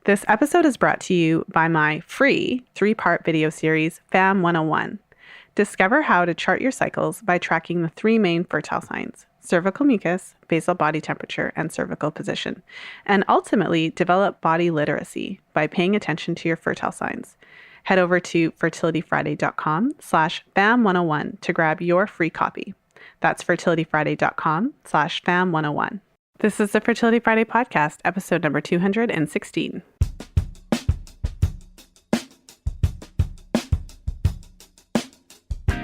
This episode is brought to you by my free 3-part video series, FAM 101. Discover how to chart your cycles by tracking the 3 main fertile signs: cervical mucus, basal body temperature, and cervical position, and ultimately develop body literacy by paying attention to your fertile signs. Head over to fertilityfriday.com/FAM101 to grab your free copy. That's fertilityfriday.com/FAM101. This is the Fertility Friday podcast, episode number 216.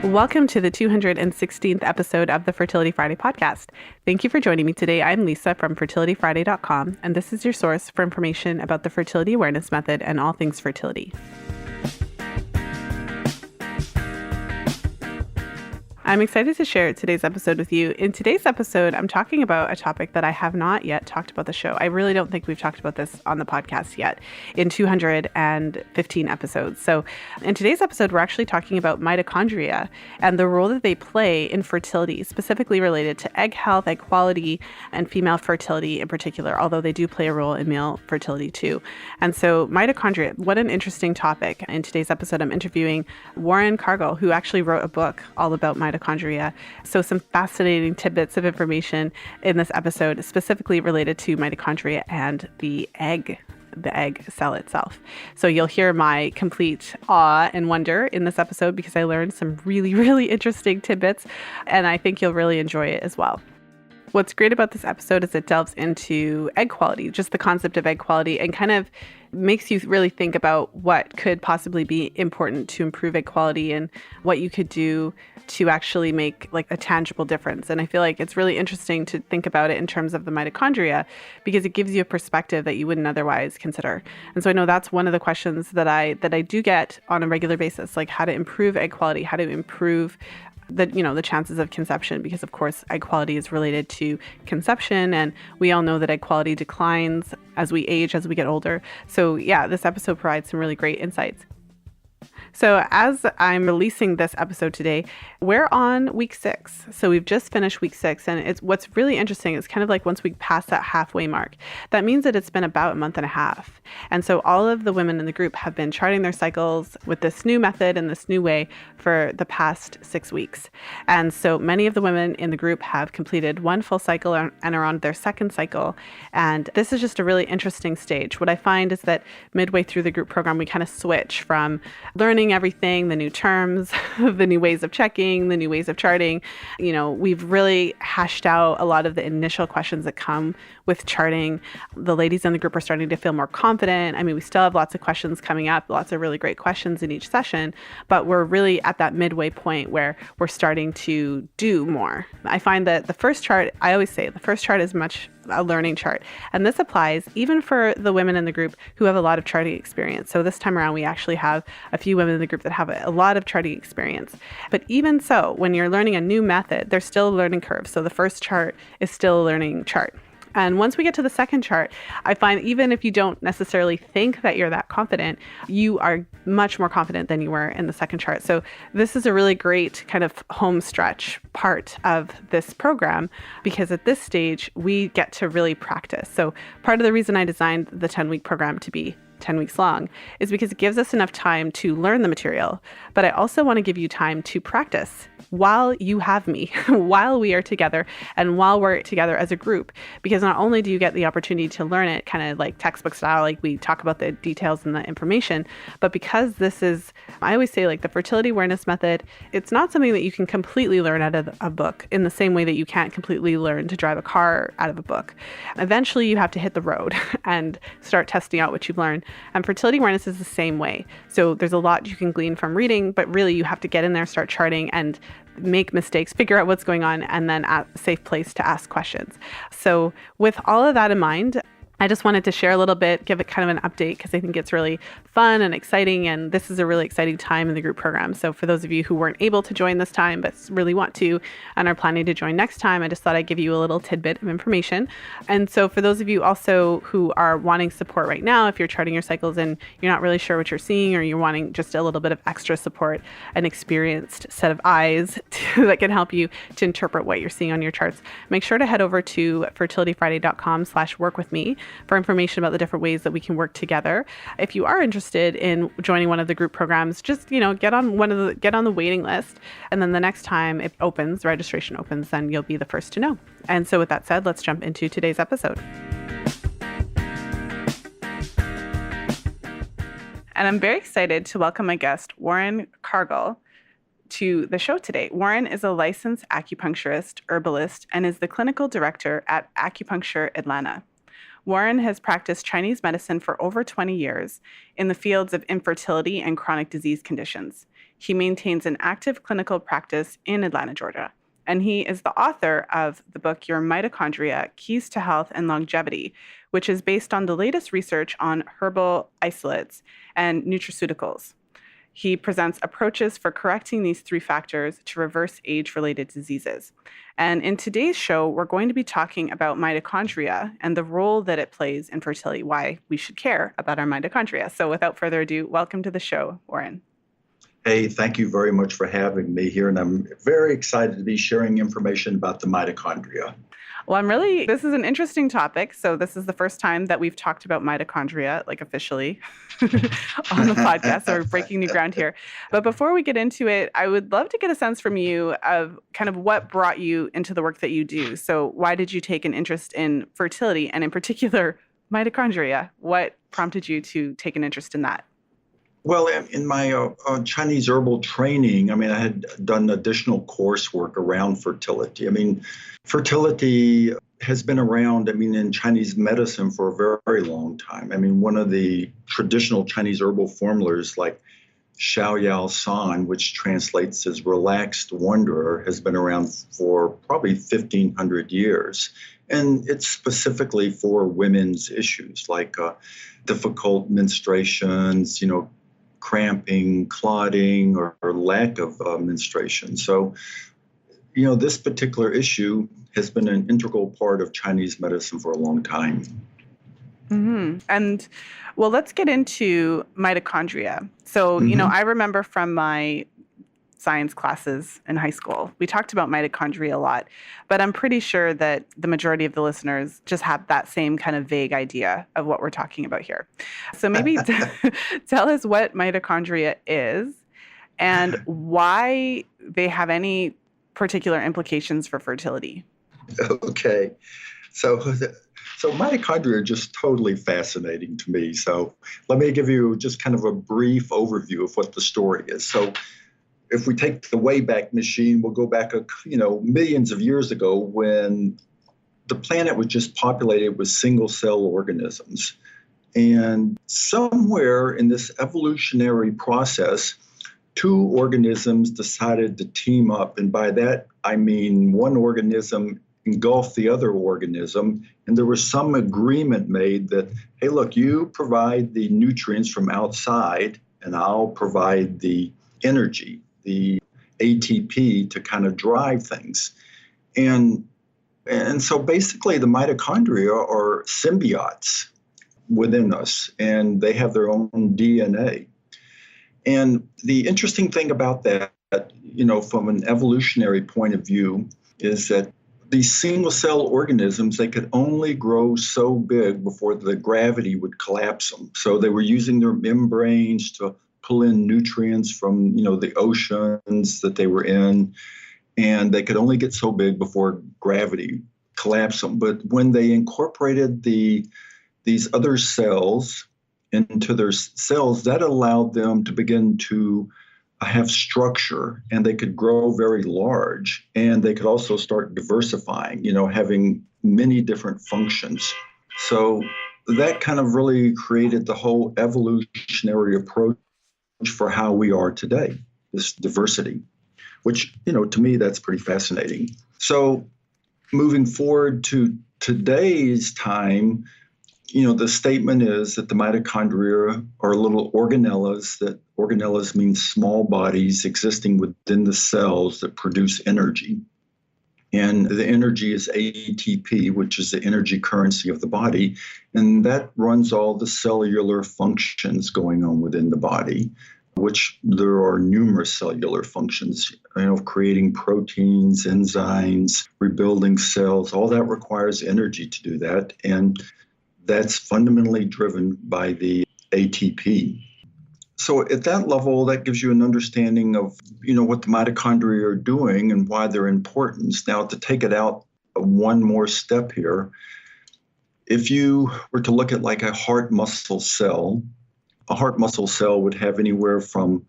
Welcome to the 216th episode of the Fertility Friday podcast. Thank you for joining me today. I'm Lisa from fertilityfriday.com, and this is your source for information about the fertility awareness method and all things fertility. I'm excited to share today's episode with you. In today's episode, I'm talking about a topic that I have not yet talked about the show. I really don't think we've talked about this on the podcast yet in 215 episodes. So in today's episode, we're actually talking about mitochondria and the role that they play in fertility, specifically related to egg health, egg quality, and female fertility in particular, although they do play a role in male fertility too. And so mitochondria, what an interesting topic. In today's episode, I'm interviewing Warren Cargal, who actually wrote a book all about mitochondria. So some fascinating tidbits of information in this episode, specifically related to mitochondria and the egg cell itself. So you'll hear my complete awe and wonder in this episode because I learned some really, really interesting tidbits, and I think you'll really enjoy it as well. What's great about this episode is it delves into egg quality, just the concept of egg quality, and kind of makes you really think about what could possibly be important to improve egg quality and what you could do to actually make like a tangible difference. And I feel like it's really interesting to think about it in terms of the mitochondria because it gives you a perspective that you wouldn't otherwise consider. And so I know that's one of the questions that I do get on a regular basis, like how to improve egg quality, how to improve the chances of conception, because of course egg quality is related to conception, and we all know that egg quality declines as we age, as we get older. So yeah, this episode provides some really great insights. So as I'm releasing this episode today, we're on week 6. So we've just finished week 6. And what's really interesting is kind of like once we pass that halfway mark, that means that it's been about a month and a half. And so all of the women in the group have been charting their cycles with this new method and this new way for the past 6 weeks. And so many of the women in the group have completed 1 full cycle and are on their 2nd cycle. And this is just a really interesting stage. What I find is that midway through the group program, we kind of switch from learning everything, the new terms, the new ways of checking, the new ways of charting. We've really hashed out a lot of the initial questions that come with charting. The ladies in the group are starting to feel more confident. I mean, we still have lots of questions coming up, lots of really great questions in each session, but we're really at that midway point where we're starting to do more. I find that the first chart, I always say the first chart is much a learning chart. And this applies even for the women in the group who have a lot of charting experience. So this time around, we actually have a few women in the group that have a lot of charting experience. But even so, when you're learning a new method, there's still a learning curve. So the first chart is still a learning chart. And once we get to the second chart, I find even if you don't necessarily think that you're that confident, you are much more confident than you were in the second chart. So this is a really great kind of home stretch part of this program because at this stage, we get to really practice. So part of the reason I designed the 10-week program to be 10 weeks long is because it gives us enough time to learn the material, but I also want to give you time to practice while you have me, while we are together and while we're together as a group, because not only do you get the opportunity to learn it kind of like textbook style, like we talk about the details and the information, but because this is, I always say like the fertility awareness method, it's not something that you can completely learn out of a book in the same way that you can't completely learn to drive a car out of a book. Eventually you have to hit the road and start testing out what you've learned. And fertility awareness is the same way. So there's a lot you can glean from reading, but really you have to get in there, start charting and make mistakes, figure out what's going on, and then at a safe place to ask questions. So with all of that in mind, I just wanted to share a little bit, give it kind of an update because I think it's really fun and exciting, and this is a really exciting time in the group program. So for those of you who weren't able to join this time but really want to and are planning to join next time, I just thought I'd give you a little tidbit of information. And so for those of you also who are wanting support right now, if you're charting your cycles and you're not really sure what you're seeing or you're wanting just a little bit of extra support, an experienced set of eyes that can help you to interpret what you're seeing on your charts, make sure to head over to fertilityfriday.com/work with me. for information about the different ways that we can work together. If you are interested in joining one of the group programs, just, get on the waiting list. And then the next time it opens, registration opens, then you'll be the first to know. And so with that said, let's jump into today's episode. And I'm very excited to welcome my guest, Warren Cargal, to the show today. Warren is a licensed acupuncturist, herbalist, and is the clinical director at Acupuncture Atlanta. Warren has practiced Chinese medicine for over 20 years in the fields of infertility and chronic disease conditions. He maintains an active clinical practice in Atlanta, Georgia. And he is the author of the book, Your Mitochondria, Keys to Health and Longevity, which is based on the latest research on herbal isolates and nutraceuticals. He presents approaches for correcting these three factors to reverse age-related diseases. And in today's show, we're going to be talking about mitochondria and the role that it plays in fertility, why we should care about our mitochondria. So without further ado, welcome to the show, Warren. Hey, thank you very much for having me here. And I'm very excited to be sharing information about the mitochondria. Well, this is an interesting topic. So this is the first time that we've talked about mitochondria, like officially on the podcast. So we're breaking new ground here. But before we get into it, I would love to get a sense from you of kind of what brought you into the work that you do. So why did you take an interest in fertility and in particular mitochondria? What prompted you to take an interest in that? Well, in my Chinese herbal training, I had done additional coursework around fertility. Fertility has been around, in Chinese medicine for a very, very long time. One of the traditional Chinese herbal formulas like Xiao Yao San, which translates as relaxed wanderer, has been around for probably 1,500 years. And it's specifically for women's issues like difficult menstruations, cramping, clotting, or lack of menstruation. So, this particular issue has been an integral part of Chinese medicine for a long time. Mm-hmm. And well, let's get into mitochondria. So, I remember from my science classes in high school, we talked about mitochondria a lot, but I'm pretty sure that the majority of the listeners just have that same kind of vague idea of what we're talking about here. So maybe tell us what mitochondria is and why they have any particular implications for fertility. Okay. So mitochondria are just totally fascinating to me. So let me give you just kind of a brief overview of what the story is. So if we take the Wayback Machine, we'll go back, millions of years ago when the planet was just populated with single-cell organisms. And somewhere in this evolutionary process, two organisms decided to team up. And by that, I mean one organism engulfed the other organism. And there was some agreement made that, hey, look, you provide the nutrients from outside, and I'll provide the energy, the ATP to kind of drive things. And so basically the mitochondria are symbiotes within us, and they have their own DNA. And the interesting thing about that, from an evolutionary point of view, is that these single-cell organisms, they could only grow so big before the gravity would collapse them. So they were using their membranes to pull in nutrients from, the oceans that they were in, and they could only get so big before gravity collapsed them. But when they incorporated these other cells into their cells, that allowed them to begin to have structure, and they could grow very large, and they could also start diversifying, having many different functions. So that kind of really created the whole evolutionary approach for how we are today, this diversity, which, to me, that's pretty fascinating. So moving forward to today's time, the statement is that the mitochondria are little organelles. That organelles means small bodies existing within the cells that produce energy. And the energy is ATP, which is the energy currency of the body. And that runs all the cellular functions going on within the body, which there are numerous cellular functions, creating proteins, enzymes, rebuilding cells. All that requires energy to do that. And that's fundamentally driven by the ATP. So at that level, that gives you an understanding of, what the mitochondria are doing and why they're important. Now, to take it out one more step here, if you were to look at like a heart muscle cell would have anywhere from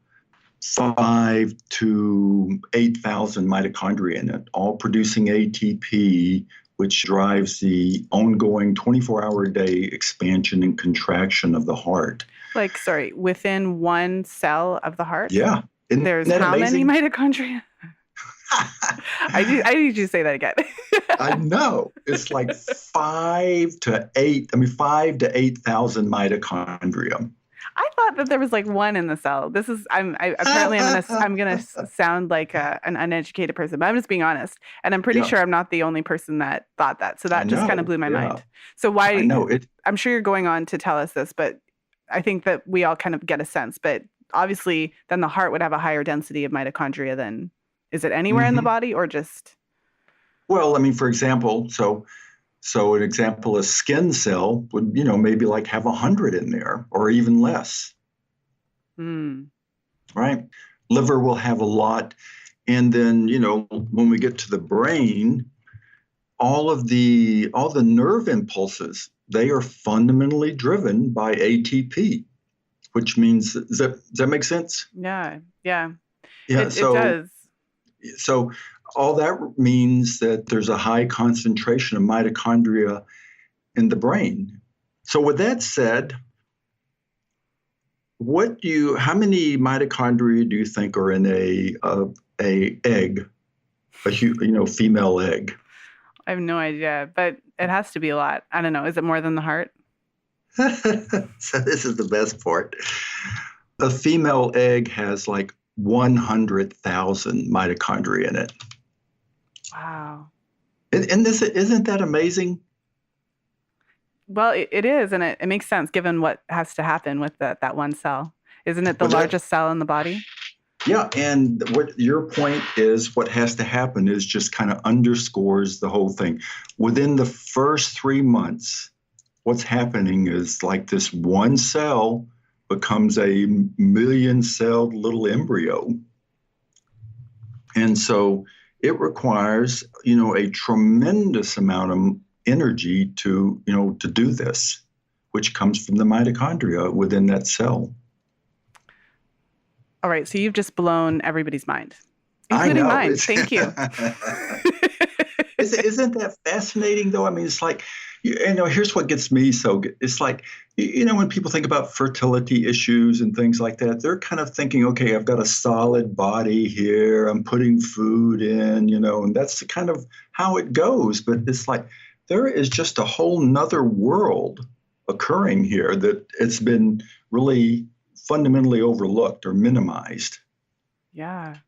5 to 8,000 mitochondria in it, all producing ATP, which drives the ongoing 24-hour-a-day expansion and contraction of the heart. Within one cell of the heart? Yeah. There's how amazing? many mitochondria? I need you to say that again. I know. It's like 5 to 8,000 mitochondria. I thought that there was like one in the cell. I'm gonna sound like an uneducated person, but I'm just being honest. And I'm pretty sure I'm not the only person that thought that. So that just kind of blew my mind. So why? I know it. I'm sure you're going on to tell us this, but I think that we all kind of get a sense. But obviously, then the heart would have a higher density of mitochondria than. Is it anywhere in the body or just? Well, I mean, for example, so an example, a skin cell would, maybe like have 100 in there or even less. Right? Liver will have a lot. And then, when we get to the brain, all the nerve impulses, they are fundamentally driven by ATP, which means, does that make sense? Yeah. It does. So all that means that there's a high concentration of mitochondria in the brain. So with that said, how many mitochondria do you think are in a egg, female egg? I have no idea, but it has to be a lot. I don't know. Is it more than the heart? So this is the best part. A female egg has like 100,000 mitochondria in it. Wow. And isn't that amazing? Well, it is, and it makes sense given what has to happen with that one cell. Isn't it the largest cell in the body? Yeah, and what your point is, what has to happen is just kind of underscores the whole thing. Within the first 3 months, what's happening is like this one cell becomes a million-celled little embryo. And so it requires, a tremendous amount of energy to do this, which comes from the mitochondria within that cell. All right, so you've just blown everybody's mind, including mine. Thank you. Isn't that fascinating, though? I mean, it's like, here's what gets me so good. It's like, when people think about fertility issues and things like that, they're kind of thinking, okay, I've got a solid body here. I'm putting food in, and that's kind of how it goes. But it's like, there is just a whole nother world occurring here that it's been really fundamentally overlooked or minimized. Yeah.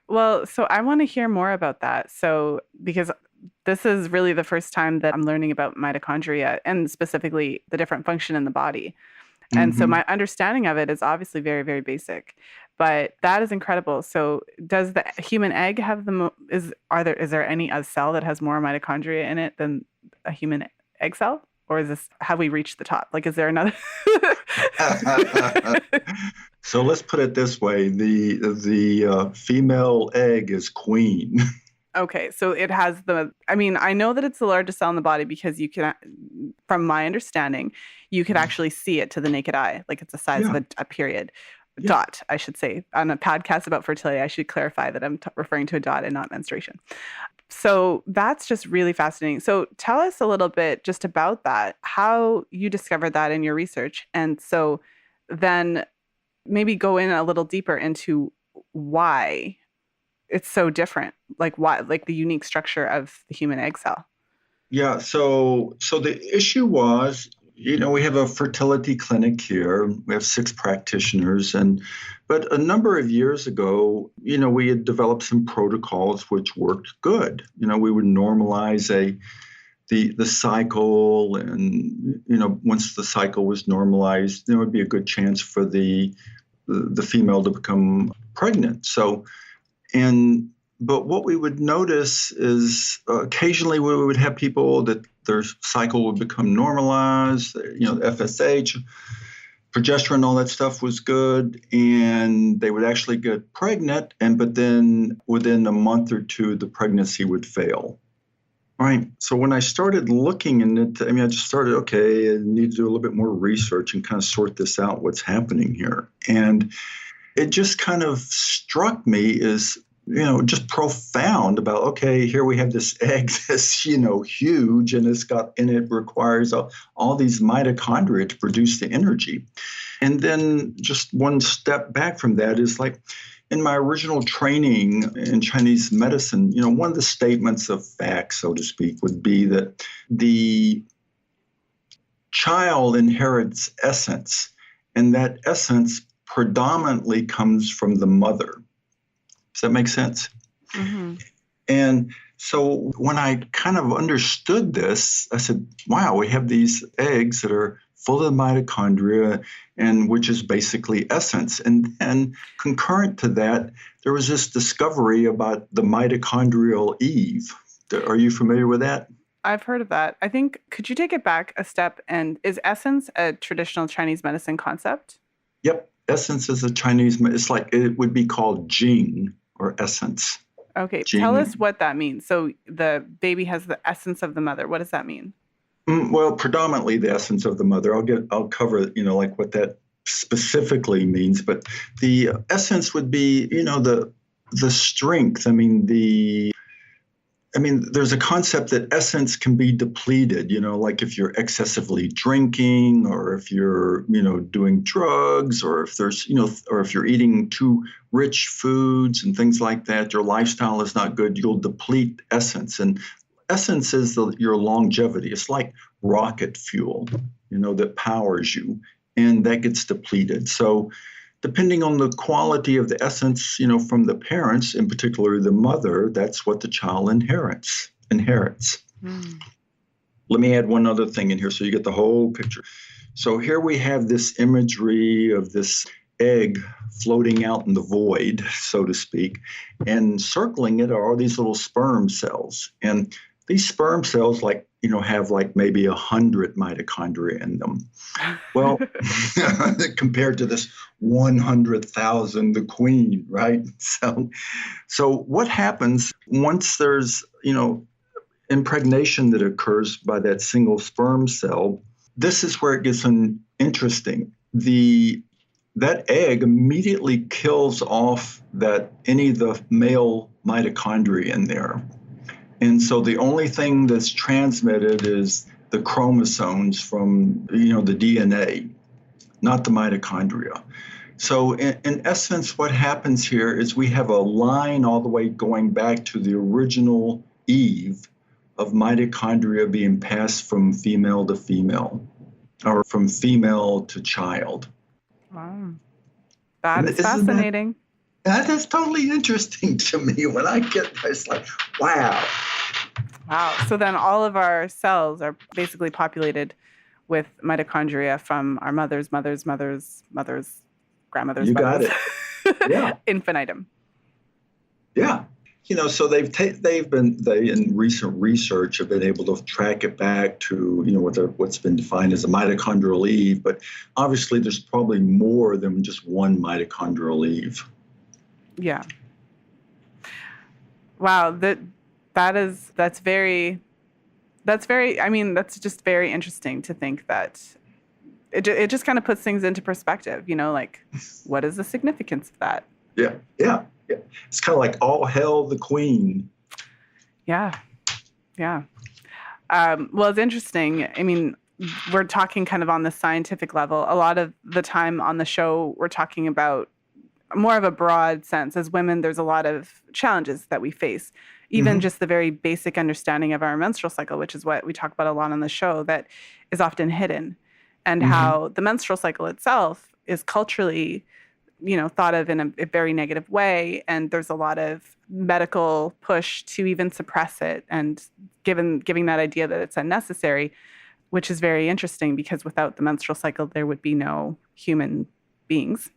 Well, so I want to hear more about that. So, because this is really the first time that I'm learning about mitochondria and specifically the different function in the body. And so my understanding of it is obviously very, very basic, but that is incredible. So does the human egg have is there any cell that has more mitochondria in it than a human egg cell? Or have we reached the top? Like, is there another? So let's put it this way. The female egg is queen. Okay, so it has I know that it's the largest cell in the body because you can, from my understanding, you could actually see it to the naked eye. Like it's the size of a period. Yeah. Dot, I should say. On a podcast about fertility, I should clarify that I'm referring to a dot and not menstruation. So that's just really fascinating. So tell us a little bit just about that, how you discovered that in your research. And so then maybe go in a little deeper into why it's so different, like why, like the unique structure of the human egg cell. Yeah. So the issue was, we have a fertility clinic here. We have 6 practitioners, but a number of years ago, we had developed some protocols which worked good. We would normalize the cycle, and once the cycle was normalized, there would be a good chance for the female to become pregnant. So, and but what we would notice is occasionally we would have people that their cycle would become normalized, the FSH, progesterone, all that stuff was good, and they would actually get pregnant, but then within a month or two, the pregnancy would fail. Right. So when I started looking into it, I just started, okay, I need to do a little bit more research and kind of sort this out, what's happening here. And it just kind of struck me as, just profound about, okay, here we have this egg that's, huge, and it requires all these mitochondria to produce the energy. And then just one step back from that is like, in my original training in Chinese medicine, one of the statements of fact, so to speak, would be that the child inherits essence, and that essence predominantly comes from the mother. Does that make sense? Mm-hmm. And so when I kind of understood this, I said, wow, we have these eggs that are full of mitochondria, and which is basically essence. And then concurrent to that, there was this discovery about the mitochondrial Eve. Are you familiar with that? I've heard of that. I think, could you take it back a step? And is essence a traditional Chinese medicine concept? Yep. Essence is a Chinese, it's like it would be called Jing or essence. Okay. Jing. Tell us what that means. So the baby has the essence of the mother. What does that mean? Well, predominantly the essence of the mother. I'll cover, like what that specifically means. But the essence would be, the strength. There's a concept that essence can be depleted, like if you're excessively drinking, or if you're, doing drugs, or if there's, or if you're eating too rich foods and things like that, your lifestyle is not good, you'll deplete essence. And essence is your longevity. It's like rocket fuel, that powers you, and that gets depleted. So depending on the quality of the essence, from the parents, in particular the mother, that's what the child inherits. Mm. Let me add one other thing in here so you get the whole picture. So here we have this imagery of this egg floating out in the void, so to speak, and circling it are all these little sperm cells. And these sperm cells, have maybe 100 mitochondria in them. Well, compared to this 100,000, the queen, right? So what happens once there's, impregnation that occurs by that single sperm cell? This is where it gets interesting. That egg immediately kills off any of the male mitochondria in there. And so the only thing that's transmitted is the chromosomes from, the DNA, not the mitochondria. So in essence, what happens here is we have a line all the way going back to the original Eve of mitochondria being passed from female to female, or from female to child. Wow. That is fascinating. That is totally interesting to me. When I get that, it's like, wow. Wow. So then all of our cells are basically populated with mitochondria from our mothers, grandmothers, You got mothers. it. Yeah. Infinitum. Yeah. So they in recent research have been able to track it back to, what's been defined as a mitochondrial Eve. But obviously there's probably more than just one mitochondrial Eve. Yeah. Wow. That's just very interesting to think that it just kind of puts things into perspective, what is the significance of that? Yeah. It's kind of like all hail the queen. Yeah. Well, it's interesting. We're talking kind of on the scientific level. A lot of the time on the show, we're talking about more of a broad sense. As women, there's a lot of challenges that we face. Even just the very basic understanding of our menstrual cycle, which is what we talk about a lot on the show, that is often hidden. And how the menstrual cycle itself is culturally, thought of in a very negative way. And there's a lot of medical push to even suppress it, and giving that idea that it's unnecessary, which is very interesting, because without the menstrual cycle, there would be no human beings.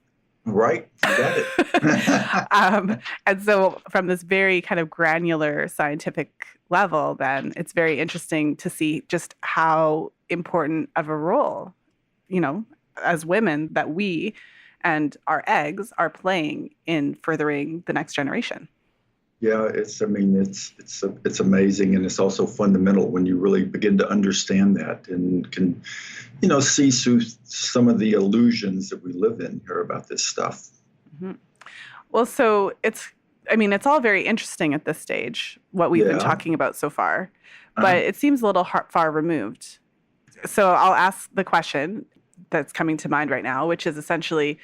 Right, you got it. And so from this very kind of granular scientific level, then it's very interesting to see just how important of a role, you know, as women that we and our eggs are playing in furthering the next generation. Yeah, it's amazing, and it's also fundamental when you really begin to understand that and can, see through some of the illusions that we live in here about this stuff. Mm-hmm. Well, so it's all very interesting at this stage, what we've been Yeah. talking about so far, but Uh, it seems a little far removed. So I'll ask the question that's coming to mind right now, which is essentially,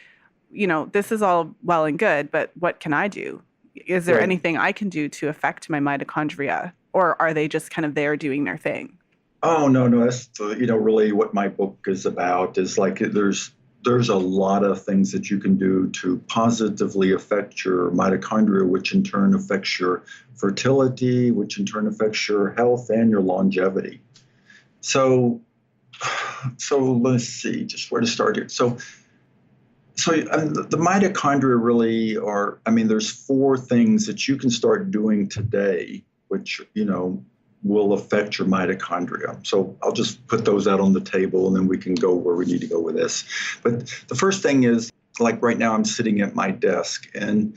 this is all well and good, but what can I do? Is there right. anything I can do to affect my mitochondria, or are they just kind of there doing their thing? Oh, no, no, that's really what my book is about. Is like there's a lot of things that you can do to positively affect your mitochondria, which in turn affects your fertility, which in turn affects your health and your longevity. So, so let's see, just where to start here. The mitochondria really are, there's four things that you can start doing today, which, will affect your mitochondria. So I'll just put those out on the table and then we can go where we need to go with this. But the first thing is, like right now, I'm sitting at my desk. And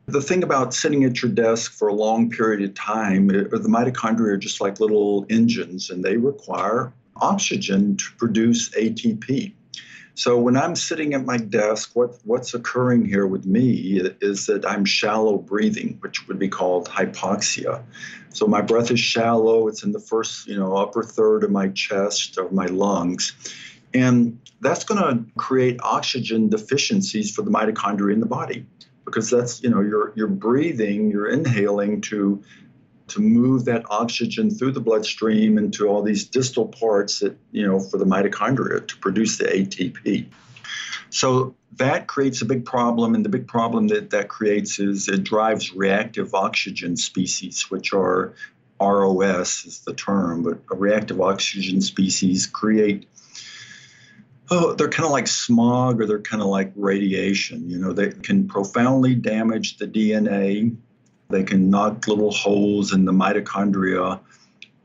the thing about sitting at your desk for a long period of time, the mitochondria are just like little engines and they require oxygen to produce ATP. So when I'm sitting at my desk, what's occurring here with me is that I'm shallow breathing, which would be called hypoxia. So my breath is shallow. It's in the first, upper third of my chest, of my lungs. And that's going to create oxygen deficiencies for the mitochondria in the body because that's, you're breathing, you're inhaling to move that oxygen through the bloodstream into all these distal parts that, for the mitochondria to produce the ATP. So that creates a big problem. And the big problem that creates is it drives reactive oxygen species, which are ROS is the term, but reactive oxygen species create, they're kind of like smog or they're kind of like radiation. They can profoundly damage the DNA. They can knock little holes in the mitochondria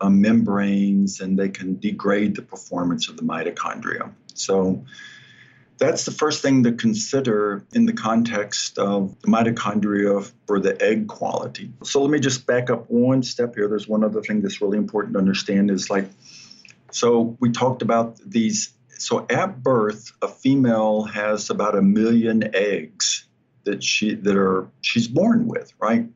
membranes, and they can degrade the performance of the mitochondria. So that's the first thing to consider in the context of the mitochondria for the egg quality. So let me just back up one step here. There's one other thing that's really important to understand is so we talked about these. So at birth, a female has about 1 million eggs that she's born with, right?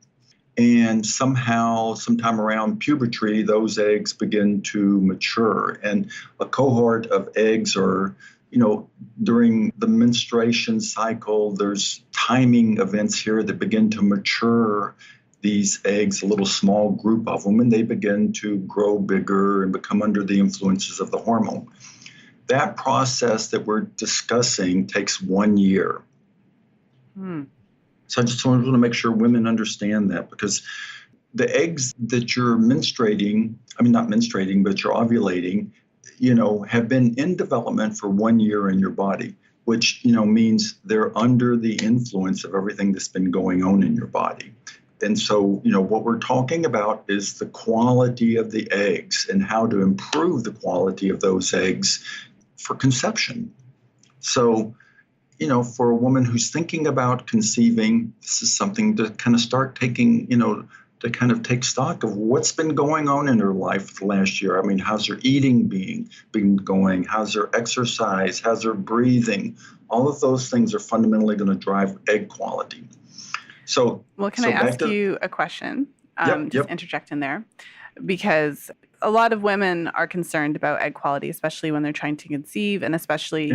And sometime around puberty, those eggs begin to mature. And a cohort of eggs are, during the menstruation cycle, there's timing events here that begin to mature these eggs, a little small group of them, and they begin to grow bigger and become under the influences of the hormone. That process that we're discussing takes 1 year. So I just want to make sure women understand that because the eggs that you're not menstruating, but you're ovulating, have been in development for 1 year in your body, which, means they're under the influence of everything that's been going on in your body. And so, what we're talking about is the quality of the eggs and how to improve the quality of those eggs for conception. So, for a woman who's thinking about conceiving, this is something to kind of start taking, to kind of take stock of what's been going on in her life the last year. How's her eating been going? How's her exercise? How's her breathing? All of those things are fundamentally going to drive egg quality. So, can I ask you a question? Yep. Interject in there, because a lot of women are concerned about egg quality, especially when they're trying to conceive, and especially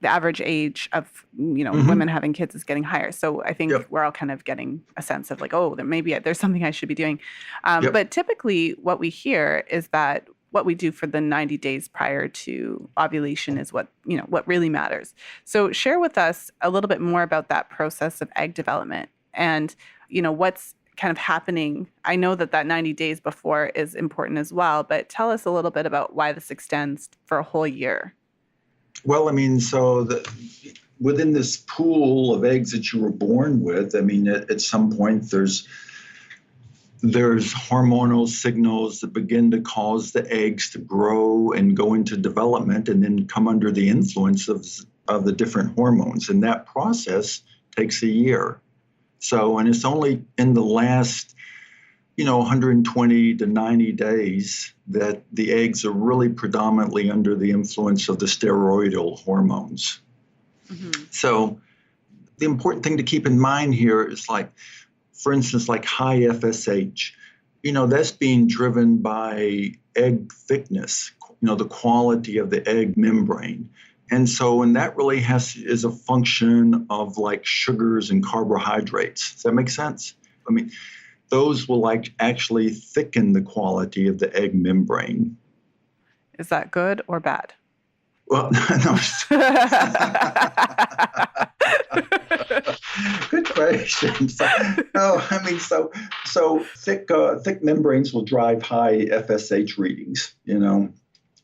the average age of women having kids is getting higher. So I think we're all kind of getting a sense of there's something I should be doing. But typically what we hear is that what we do for the 90 days prior to ovulation is what really matters. So share with us a little bit more about that process of egg development and, what's kind of happening. I know that 90 days before is important as well, but tell us a little bit about why this extends for a whole year. Well, within this pool of eggs that you were born with, I mean, at some point there's hormonal signals that begin to cause the eggs to grow and go into development and then come under the influence of the different hormones. And that process takes a year. So, and it's only in the last, 120 to 90 days that the eggs are really predominantly under the influence of the steroidal hormones. Mm-hmm. So the important thing to keep in mind here is, like, for instance, like high FSH, that's being driven by egg thickness, the quality of the egg membrane. And that really is a function of like sugars and carbohydrates. Does that make sense? I mean, those will like actually thicken the quality of the egg membrane. Is that good or bad? Well, no. Good question. So thick membranes will drive high FSH readings,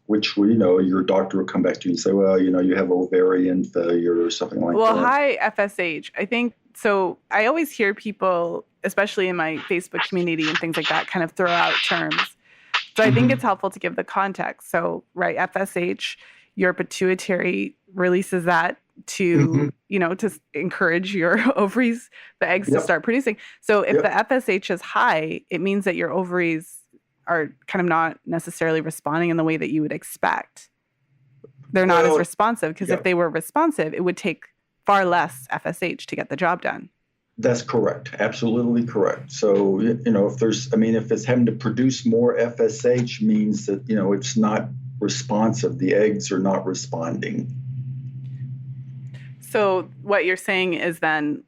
which your doctor will come back to you and say, well, you have ovarian failure or something like that. Well, high FSH, I think, so I always hear people, especially in my Facebook community and things like that, kind of throw out terms. So I think it's helpful to give the context. So, right, FSH, your pituitary releases that to, to encourage your ovaries, the eggs to start producing. So if the FSH is high, it means that your ovaries are kind of not necessarily responding in the way that you would expect. They're not as responsive, because if they were responsive, it would take far less FSH to get the job done. That's correct. Absolutely correct. So, if it's having to produce more FSH, means that, it's not responsive. The eggs are not responding. So what you're saying is then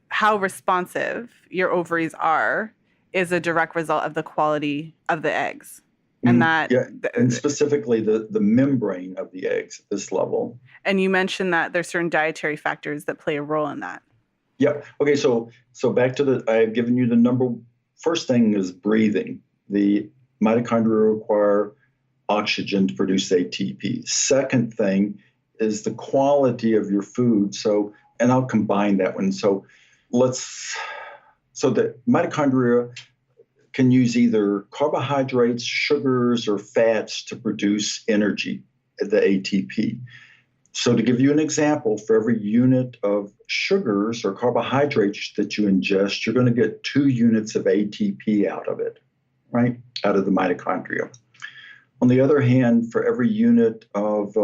how responsive your ovaries are is a direct result of the quality of the eggs. And and specifically the membrane of the eggs at this level. And you mentioned that there's certain dietary factors that play a role in that. Yeah. Okay. So back to I've given you the first thing is breathing. The mitochondria require oxygen to produce ATP. Second thing is the quality of your food. So, and I'll combine that one. So the mitochondria can use either carbohydrates, sugars, or fats to produce energy, the ATP. So to give you an example, for every unit of sugars or carbohydrates that you ingest, you're going to get 2 units of ATP out of it, right? Out of the mitochondria. On the other hand, for every unit of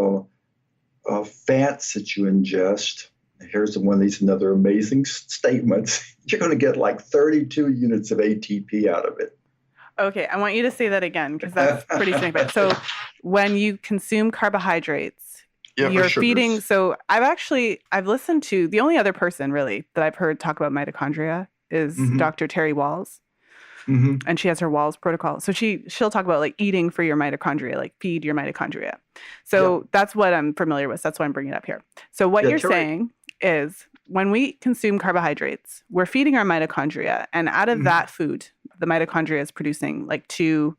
fats that you ingest, here's one of these another amazing statements, you're going to get like 32 units of ATP out of it. Okay, I want you to say that again, because that's pretty significant. So when you consume carbohydrates, you're feeding. So I've listened to, the only other person really that I've heard talk about mitochondria is Dr. Terry Walls. And she has her Walls protocol. So she'll talk about like eating for your mitochondria, like feed your mitochondria. So that's what I'm familiar with. That's why I'm bringing it up here. So what you're saying is, when we consume carbohydrates, we're feeding our mitochondria, and out of that food, the mitochondria is producing like 2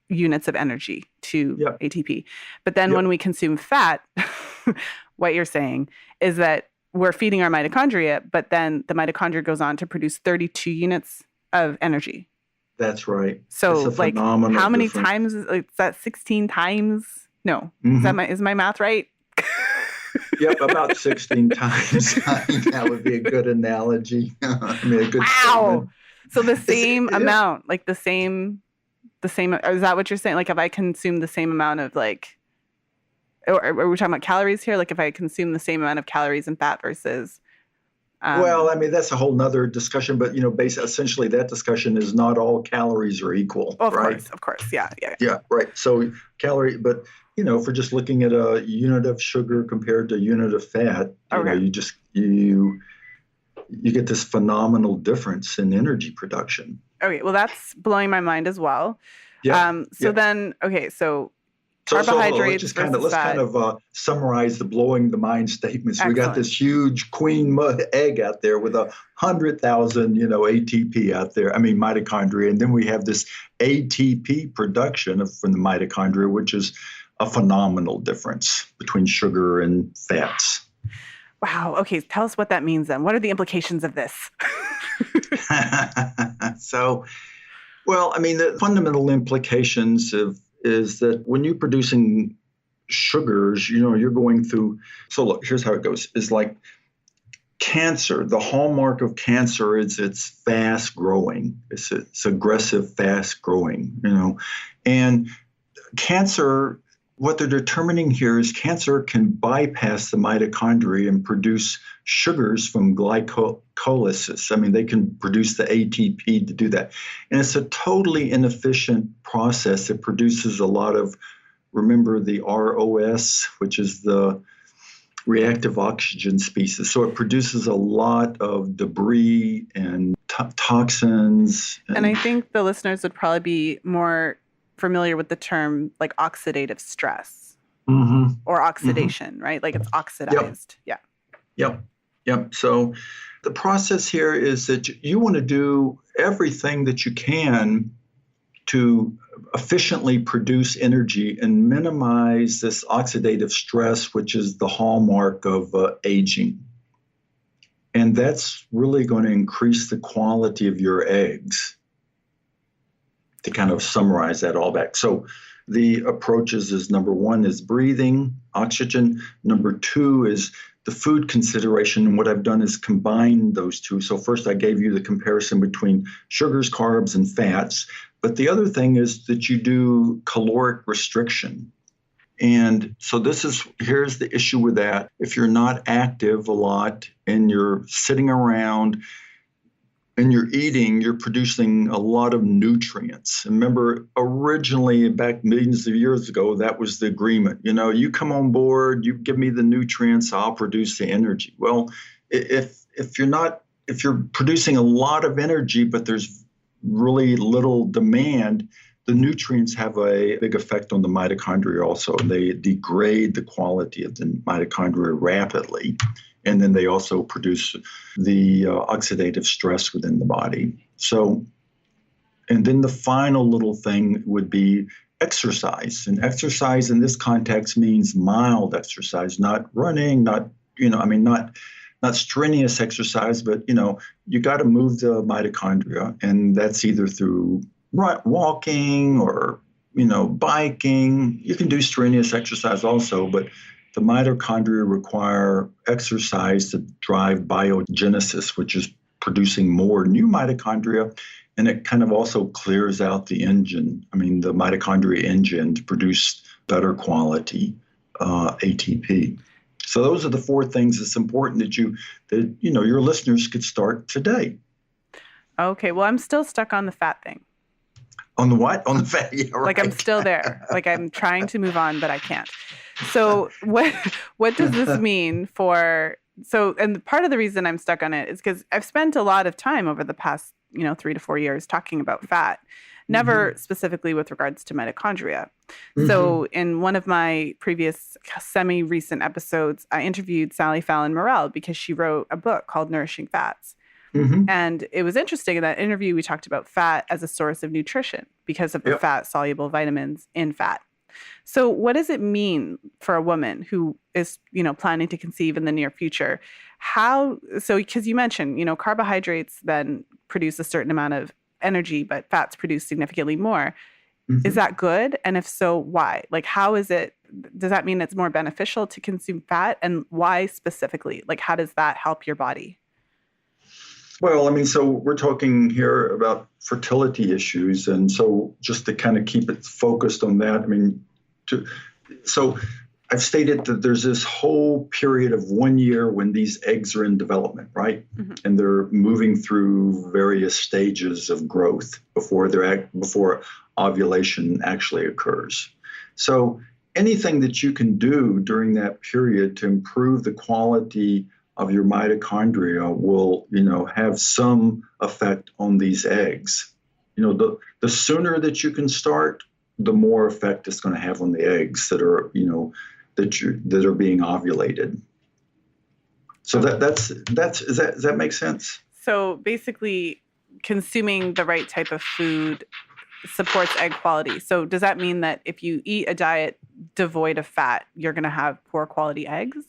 units of energy, 2 ATP. But then when we consume fat, what you're saying is that we're feeding our mitochondria, but then the mitochondria goes on to produce 32 units of energy. That's right. So like how many times is that? 16 times? No. Is my math right? Yep, about 16 times. I think that would be a good analogy. A good statement. So the same amount, like the same, is that what you're saying? Like if I consume the same amount of like, or are we talking about calories here? Like if I consume the same amount of calories and fat versus. That's a whole nother discussion, but essentially that discussion is not all calories are equal. Of right? course. Yeah. Yeah, right. So but if we're just looking at a unit of sugar compared to a unit of fat, you get this phenomenal difference in energy production. Okay, well, that's blowing my mind as well. So carbohydrates. Let's kind of summarize the blowing the mind statements. Excellent. We got this huge queen egg out there with 100,000, ATP out there. Mitochondria, and then we have this ATP production from the mitochondria, which is a phenomenal difference between sugar and fats. Wow. Okay. Tell us what that means then. What are the implications of this? So, well, I mean, the fundamental implications is that when you're producing sugars, you're going through. So look, here's how it goes. It's like cancer. The hallmark of cancer is it's fast growing. It's aggressive, fast growing, and cancer, what they're determining here is cancer can bypass the mitochondria and produce sugars from glycolysis. I mean, they can produce the ATP to do that. And it's a totally inefficient process. It produces a lot of, remember the ROS, which is the reactive oxygen species. So it produces a lot of debris and toxins. And I think the listeners would probably be more familiar with the term like oxidative stress or oxidation, right? Like it's oxidized. Yep. So the process here is that you want to do everything that you can to efficiently produce energy and minimize this oxidative stress, which is the hallmark of aging. And that's really going to increase the quality of your eggs. To kind of summarize that all back. So the approaches is number one is breathing, oxygen. Number two is the food consideration. And what I've done is combine those two. So first I gave you the comparison between sugars, carbs, and fats. But the other thing is that you do caloric restriction. And so here's the issue with that. If you're not active a lot and you're sitting around and you're eating, you're producing a lot of nutrients. Remember, originally, back millions of years ago, that was the agreement. You come on board, you give me the nutrients, I'll produce the energy. Well, if you're producing a lot of energy, but there's really little demand, the nutrients have a big effect on the mitochondria also. They degrade the quality of the mitochondria rapidly. And then they also produce the oxidative stress within the body. So, and then the final little thing would be exercise. And exercise in this context means mild exercise, not running, not strenuous exercise, but, you got to move the mitochondria. And that's either through walking or, biking. You can do strenuous exercise also, but the mitochondria require exercise to drive biogenesis, which is producing more new mitochondria, and it kind of also clears out the engine. I mean, the mitochondria engine to produce better quality ATP. So those are the four things that's important that your listeners could start today. Okay, well, I'm still stuck on the fat thing. On the what? On the fat? Yeah, right. Like I'm still there. Like I'm trying to move on, but I can't. So what does this mean and part of the reason I'm stuck on it is because I've spent a lot of time over the past, 3 to 4 years talking about fat, never specifically with regards to mitochondria. So in one of my previous semi-recent episodes, I interviewed Sally Fallon Morell because she wrote a book called Nourishing Fats. And it was interesting in that interview, we talked about fat as a source of nutrition because of the fat-soluble vitamins in fat. So what does it mean for a woman who is, planning to conceive in the near future? Because you mentioned, carbohydrates then produce a certain amount of energy, but fats produce significantly more. Is that good? And if so, why? Like, does that mean it's more beneficial to consume fat? And why specifically? Like, how does that help your body? Well, I mean, so we're talking here about fertility issues. And so just to kind of keep it focused on that, I mean, so I've stated that there's this whole period of 1 year when these eggs are in development, right? And they're moving through various stages of growth before ovulation actually occurs. So anything that you can do during that period to improve the quality of your mitochondria will, have some effect on these eggs. The sooner that you can start, the more effect it's going to have on the eggs that are, that are being ovulated. So does that make sense? So basically, consuming the right type of food supports egg quality. So does that mean that if you eat a diet devoid of fat, you're going to have poor quality eggs?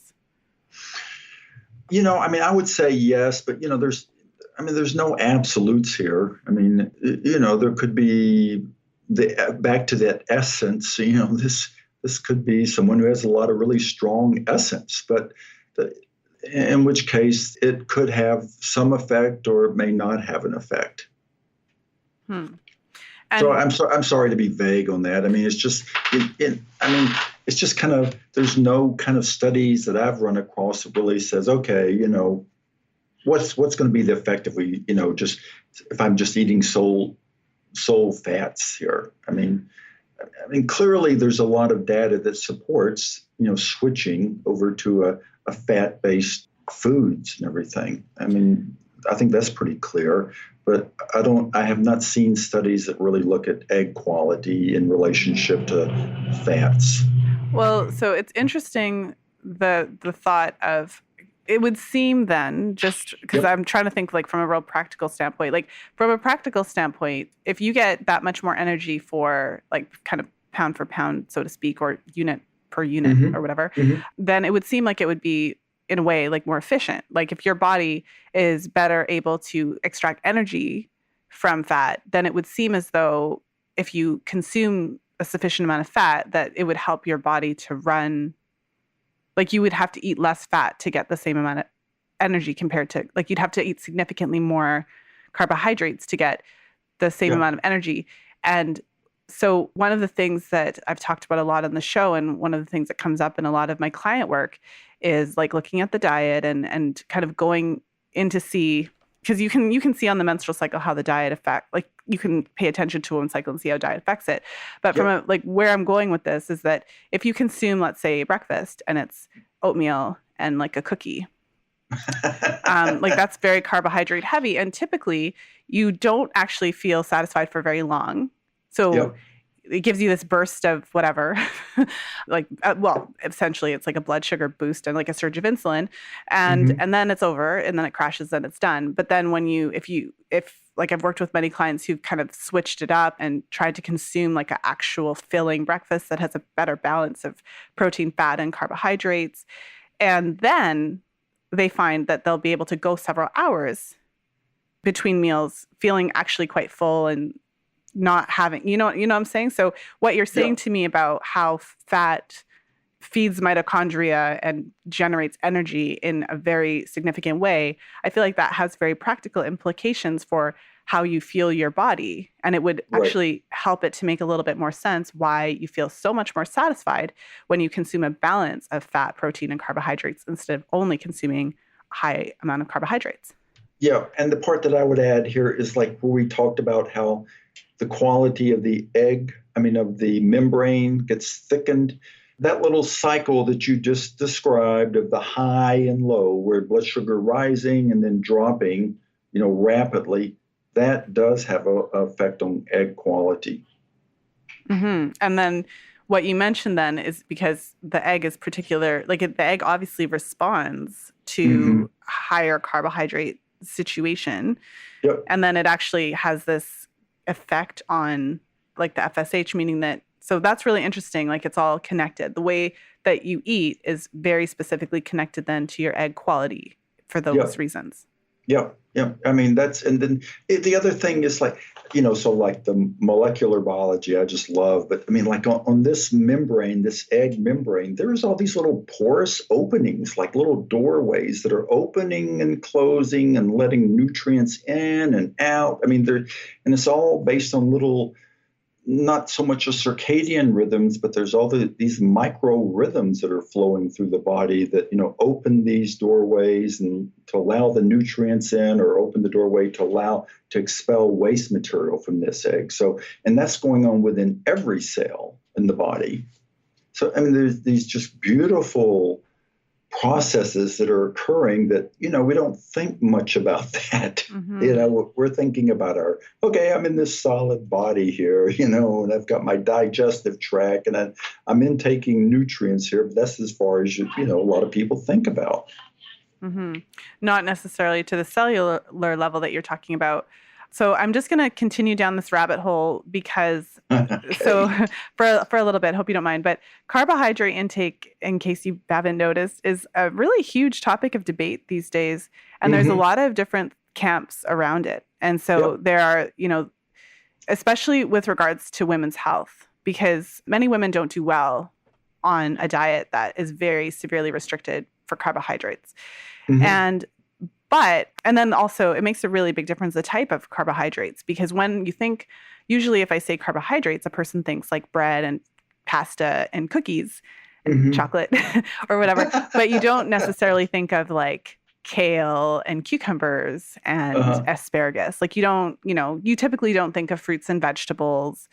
I mean, I would say yes, but there's no absolutes here. I mean, there could be back to that essence. This could be someone who has a lot of really strong essence, but in which case it could have some effect or it may not have an effect. So I'm sorry to be vague on that. I mean, it's just, it's just kind of, there's no kind of studies that I've run across that really says, okay, what's going to be the effect if if I'm just eating sole fats here. I mean, clearly there's a lot of data that supports, switching over to a fat-based foods and everything. I mean, I think that's pretty clear, but I have not seen studies that really look at egg quality in relationship to fats. Well, so it's interesting the thought of, it would seem then, just because I'm trying to think like from a real practical standpoint, if you get that much more energy for like kind of pound for pound, so to speak, or unit per unit or whatever, then it would seem like it would be in a way like more efficient. Like if your body is better able to extract energy from fat, then it would seem as though if you consume a sufficient amount of fat, that it would help your body to run. Like you would have to eat less fat to get the same amount of energy compared to, like you'd have to eat significantly more carbohydrates to get the same amount of energy. And so one of the things that I've talked about a lot on the show, and one of the things that comes up in a lot of my client work, is like looking at the diet and kind of going in to see, because you can see on the menstrual cycle how the diet affect, like you can pay attention to a woman's cycle and see how diet affects it. But from where I'm going with this is that if you consume, let's say, breakfast and it's oatmeal and like a cookie, like that's very carbohydrate heavy, and typically you don't actually feel satisfied for very long. So it gives you this burst of whatever, like, essentially it's like a blood sugar boost and like a surge of insulin, and then it's over, and then it crashes, and it's done. But then when if like I've worked with many clients who've kind of switched it up and tried to consume like an actual filling breakfast that has a better balance of protein, fat, and carbohydrates, and then they find that they'll be able to go several hours between meals feeling actually quite full and not having, you know what I'm saying? So what you're saying to me about how fat feeds mitochondria and generates energy in a very significant way, I feel like that has very practical implications for how you feel your body. And it would actually help it to make a little bit more sense why you feel so much more satisfied when you consume a balance of fat, protein, and carbohydrates instead of only consuming a high amount of carbohydrates. Yeah. And the part that I would add here is like where we talked about how the quality of the of the membrane gets thickened. That little cycle that you just described of the high and low, where blood sugar rising and then dropping, rapidly, that does have an effect on egg quality. And then what you mentioned then is because the egg is particular, like the egg obviously responds to higher carbohydrate situation. And then it actually has this effect on like the FSH, meaning that, so that's really interesting. Like it's all connected. The way that you eat is very specifically connected then to your egg quality for those reasons. Yeah. I mean, and then the other thing is like, so like the molecular biology I just love, but I mean, like on this membrane, this egg membrane, there's all these little porous openings, like little doorways that are opening and closing and letting nutrients in and out. I mean, and it's all based on little, not so much a circadian rhythms, but there's all these micro rhythms that are flowing through the body that, open these doorways and to allow the nutrients in, or open the doorway to expel waste material from this egg. So, and that's going on within every cell in the body. So, I mean, there's these just beautiful processes that are occurring that, we don't think much about that. We're thinking about I'm in this solid body here, and I've got my digestive tract and I'm intaking nutrients here, but that's as far as, a lot of people think about. Not necessarily to the cellular level that you're talking about. So I'm just going to continue down this rabbit hole because Okay. so for a little bit, hope you don't mind, but carbohydrate intake, in case you haven't noticed, is a really huge topic of debate these days. And there's a lot of different camps around it. And so Yep. there are, especially with regards to women's health, because many women don't do well on a diet that is very severely restricted for carbohydrates. Mhm. And then also it makes a really big difference the type of carbohydrates, because when you think, usually if I say carbohydrates, a person thinks like bread and pasta and cookies and Mhm. chocolate or whatever, but you don't necessarily think of like kale and cucumbers and Uh-huh. asparagus. Like you typically don't think of fruits and vegetables.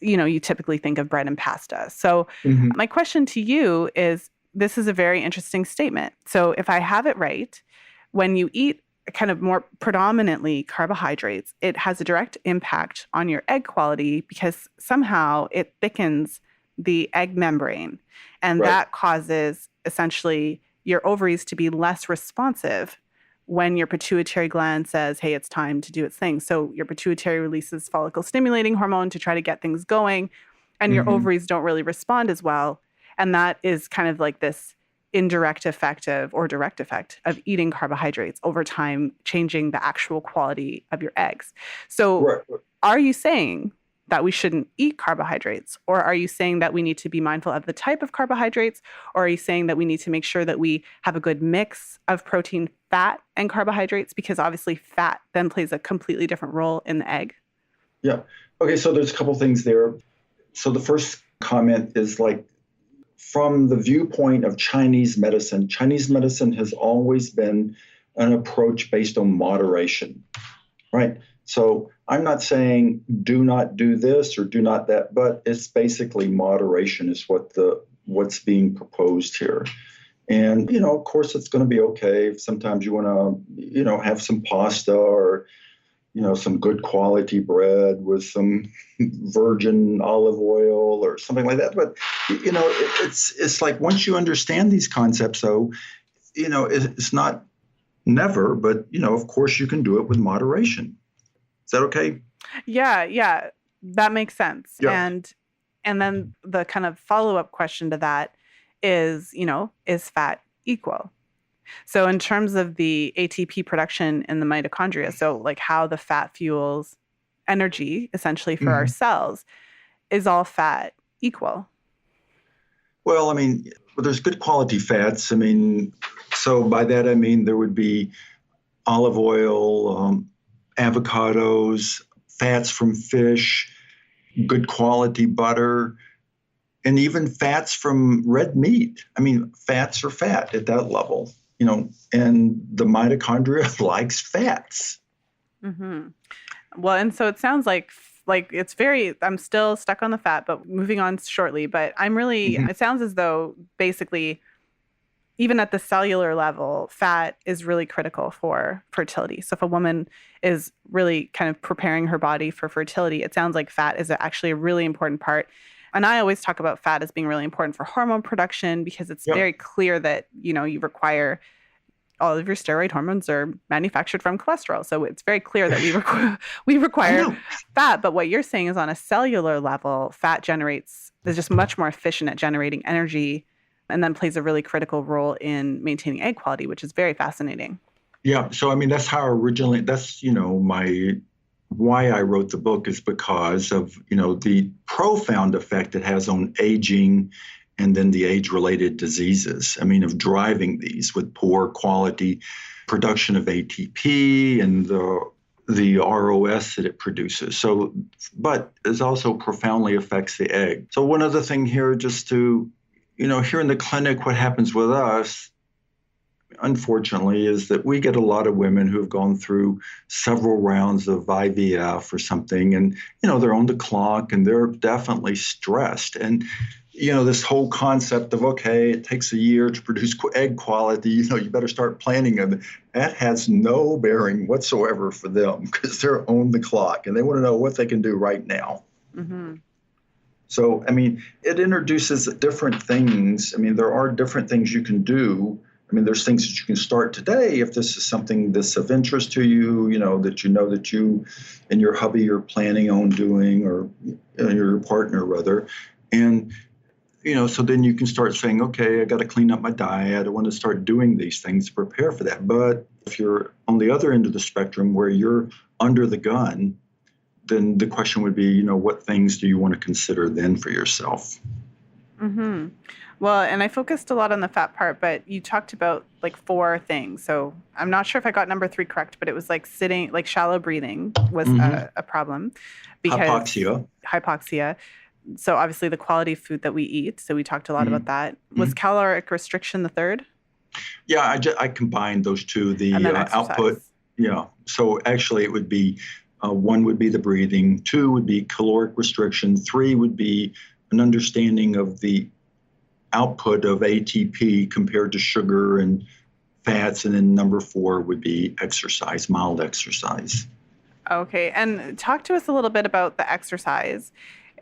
You typically think of bread and pasta. So Mhm. my question to you is, this is a very interesting statement. So if I have it right, when you eat kind of more predominantly carbohydrates, it has a direct impact on your egg quality because somehow it thickens the egg membrane. And Right. that causes essentially your ovaries to be less responsive when your pituitary gland says, hey, it's time to do its thing. So your pituitary releases follicle stimulating hormone to try to get things going, and your Mhm. ovaries don't really respond as well. And that is kind of like this indirect effect or direct effect of eating carbohydrates over time, changing the actual quality of your eggs. So, Right. are you saying that we shouldn't eat carbohydrates? Or are you saying that we need to be mindful of the type of carbohydrates? Or are you saying that we need to make sure that we have a good mix of protein, fat, and carbohydrates? Because obviously, fat then plays a completely different role in the egg. Yeah. Okay, so there's a couple things there. So the first comment is like from the viewpoint of Chinese medicine has always been an approach based on moderation, right? So I'm not saying do not do this or do not that, but it's basically moderation is what's being proposed here. And of course, it's going to be okay if sometimes you want to, have some pasta or some good quality bread with some virgin olive oil or something like that. But it's like once you understand these concepts, though, it's not never, but of course, you can do it with moderation. Is that okay? Yeah, that makes sense. Yeah. And then the kind of follow-up question to that is, is fat equal? So in terms of the ATP production in the mitochondria, so like how the fat fuels energy essentially for our Mhm. cells, is all fat equal? Well, I mean, there's good quality fats. I mean, so by that I mean there would be olive oil, avocados, fats from fish, good quality butter, and even fats from red meat. I mean, fats are fat at that level, and the mitochondria likes fats. Hmm. Well, and so it sounds like it's very, I'm still stuck on the fat, but moving on shortly. But Mhm. it sounds as though basically, even at the cellular level, fat is really critical for fertility. So if a woman is really kind of preparing her body for fertility, it sounds like fat is actually a really important part. And I always talk about fat as being really important for hormone production because it's Yep. very clear that, you require all of your steroid hormones are manufactured from cholesterol. So it's very clear that we I require know. fat. But what you're saying is on a cellular level, fat is just much more efficient at generating energy and then plays a really critical role in maintaining egg quality, which is very fascinating. Yeah. So, I mean, that's, my why I wrote the book is because of, the profound effect it has on aging and then the age related diseases. I mean, of driving these with poor quality production of ATP and the ROS that it produces. So, but it also profoundly affects the egg. So, one other thing here, just to, here in the clinic, what happens with us unfortunately, is that we get a lot of women who have gone through several rounds of IVF or something, and they're on the clock and they're definitely stressed. And this whole concept of okay, it takes a year to produce egg quality. You better start planning them. That has no bearing whatsoever for them because they're on the clock and they want to know what they can do right now. Hmm. So, I mean, it introduces different things. I mean, there are different things you can do I mean, there's things that you can start today if this is something that's of interest to you, that you and your hubby are planning on doing, or your partner rather. And, so then you can start saying, okay, I got to clean up my diet. I want to start doing these things to prepare for that. But if you're on the other end of the spectrum where you're under the gun, then the question would be, what things do you want to consider then for yourself? Mm-hmm. Well, and I focused a lot on the fat part, but you talked about like 4 things. So I'm not sure if I got number 3 correct, but it was like sitting, like shallow breathing was a problem. Because hypoxia. So obviously the quality of food that we eat. So we talked a lot about that. Was caloric restriction the third? Yeah, I combined those two, the output. Yeah. So actually it would be 1 would be the breathing, 2 would be caloric restriction, 3 would be an understanding of the output of ATP compared to sugar and fats. And then number 4 would be exercise, mild exercise. Okay. And talk to us a little bit about the exercise.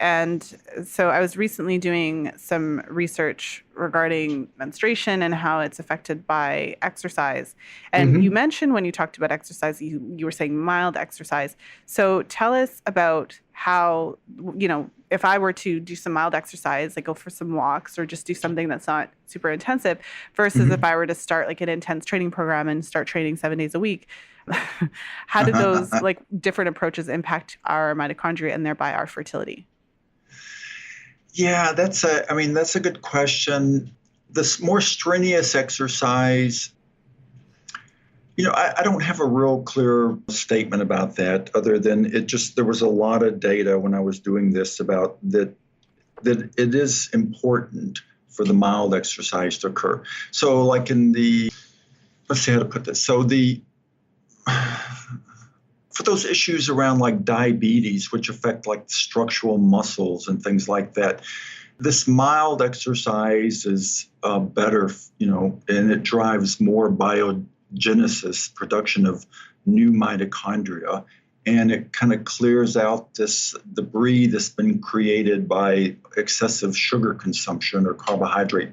And so I was recently doing some research regarding menstruation and how it's affected by exercise. And you mentioned when you talked about exercise, you were saying mild exercise. So tell us about how, if I were to do some mild exercise, like go for some walks or just do something that's not super intensive versus if I were to start like an intense training program and start training 7 days a week, how do those like different approaches impact our mitochondria and thereby our fertility? Yeah, that's a good question. This more strenuous exercise, I don't have a real clear statement about that other than there was a lot of data when I was doing this about that it is important for the mild exercise to occur. So like let's see how to put this. So for those issues around like diabetes, which affect like structural muscles and things like that, this mild exercise is better, and it drives more biogenesis, production of new mitochondria, and it kind of clears out this debris that's been created by excessive sugar consumption or carbohydrate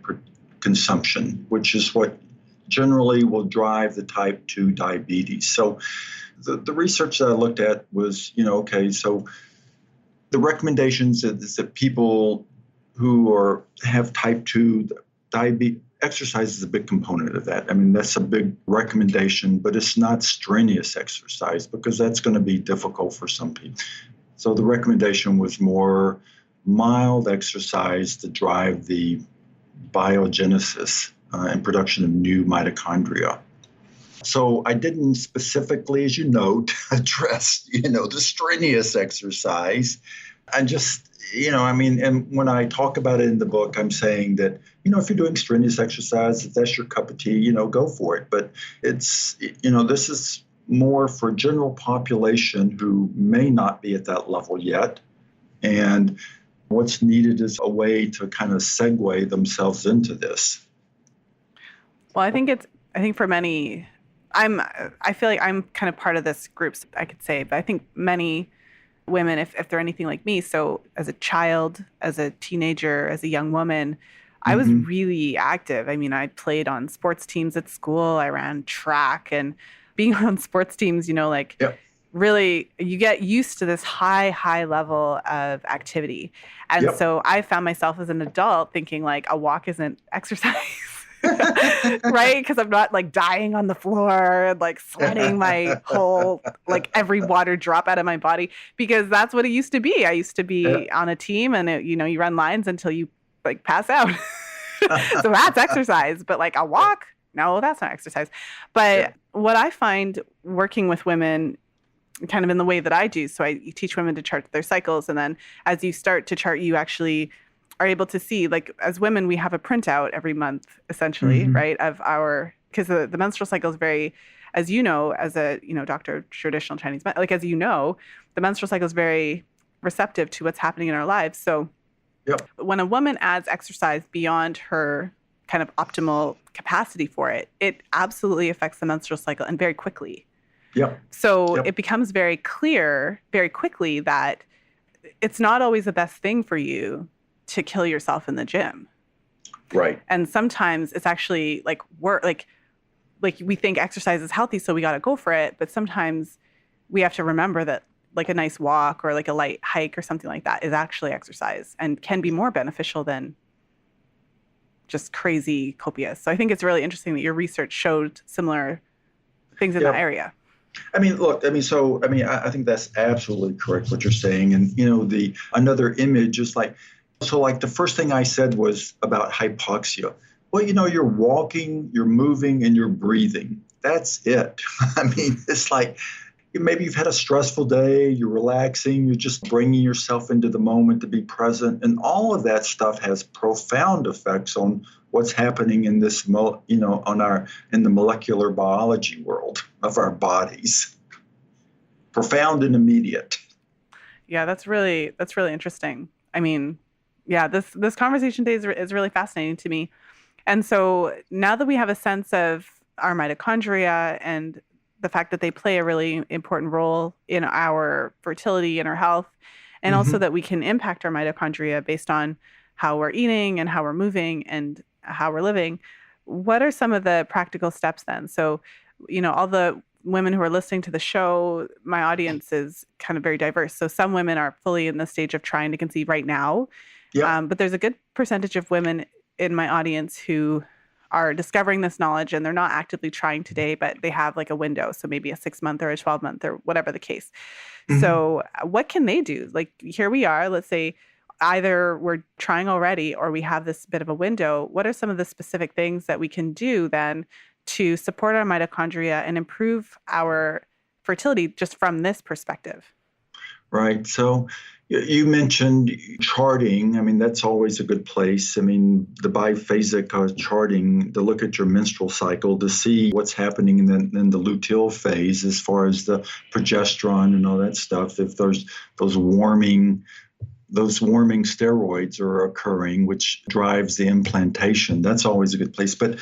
consumption, which is what generally will drive the type 2 diabetes. So the research that I looked at was, so the recommendations is that people who have type 2 diabetes, exercise is a big component of that. I mean, that's a big recommendation, but it's not strenuous exercise because that's going to be difficult for some people. So the recommendation was more mild exercise to drive the biogenesis and production of new mitochondria. So I didn't specifically, as you note, address, the strenuous exercise. I just, and when I talk about it in the book, I'm saying that, if you're doing strenuous exercise, if that's your cup of tea, go for it. But it's, this is more for general population who may not be at that level yet. And what's needed is a way to kind of segue themselves into this. Well, I think for many, I feel like I'm kind of part of this group, I could say, but I think many women, if they're anything like me, so as a child, as a teenager, as a young woman, I was really active. I mean, I played on sports teams at school. I ran track, and being on sports teams, really you get used to this high level of activity. And so I found myself as an adult thinking like a walk isn't exercise. Right? Because I'm not like dying on the floor and like sweating my whole, like every water drop out of my body, because that's what it used to be. I used to be on a team and you run lines until you like pass out. So that's exercise, but like a walk, no, that's not exercise. But what I find working with women kind of in the way that I do, so I teach women to chart their cycles. And then as you start to chart, you actually are able to see, like as women, we have a printout every month, essentially, right? Of because the menstrual cycle is very, as you know, as a, doctor of traditional Chinese, like, as you know, the menstrual cycle is very receptive to what's happening in our lives. So when a woman adds exercise beyond her kind of optimal capacity for it, it absolutely affects the menstrual cycle and very quickly. So it becomes very clear very quickly that it's not always the best thing for you to kill yourself in the gym. Right. And sometimes it's actually like like we think exercise is healthy, so we got to go for it. But sometimes we have to remember that like a nice walk or like a light hike or something like that is actually exercise and can be more beneficial than just crazy copious. So I think it's really interesting that your research showed similar things in that Yeah. area. I mean, look, I think that's absolutely correct what you're saying. And, the another image is like the first thing I said was about hypoxia. Well, you're walking, you're moving, and you're breathing. That's it. I mean, it's like maybe you've had a stressful day, you're relaxing, you're just bringing yourself into the moment to be present. And all of that stuff has profound effects on what's happening in this, in the molecular biology world of our bodies. Profound and immediate. Yeah, that's really interesting. I mean, yeah, this conversation today is really fascinating to me. And so now that we have a sense of our mitochondria and the fact that they play a really important role in our fertility and our health, and also Hmm. that we can impact our mitochondria based on how we're eating and how we're moving and how we're living, what are some of the practical steps then? So, all the women who are listening to the show, my audience is kind of very diverse. So some women are fully in the stage of trying to conceive right now, Yep. but there's a good percentage of women in my audience who are discovering this knowledge and they're not actively trying today, but they have like a window. So maybe a 6 month or a 12 month or whatever the case. Hmm. So what can they do? Like here we are, let's say either we're trying already or we have this bit of a window. What are some of the specific things that we can do then to support our mitochondria and improve our fertility just from this perspective? Right. So you mentioned charting. I mean, that's always a good place. I mean, the biphasic charting to look at your menstrual cycle to see what's happening in the luteal phase as far as the progesterone and all that stuff. If there's those warming steroids are occurring, which drives the implantation, that's always a good place. But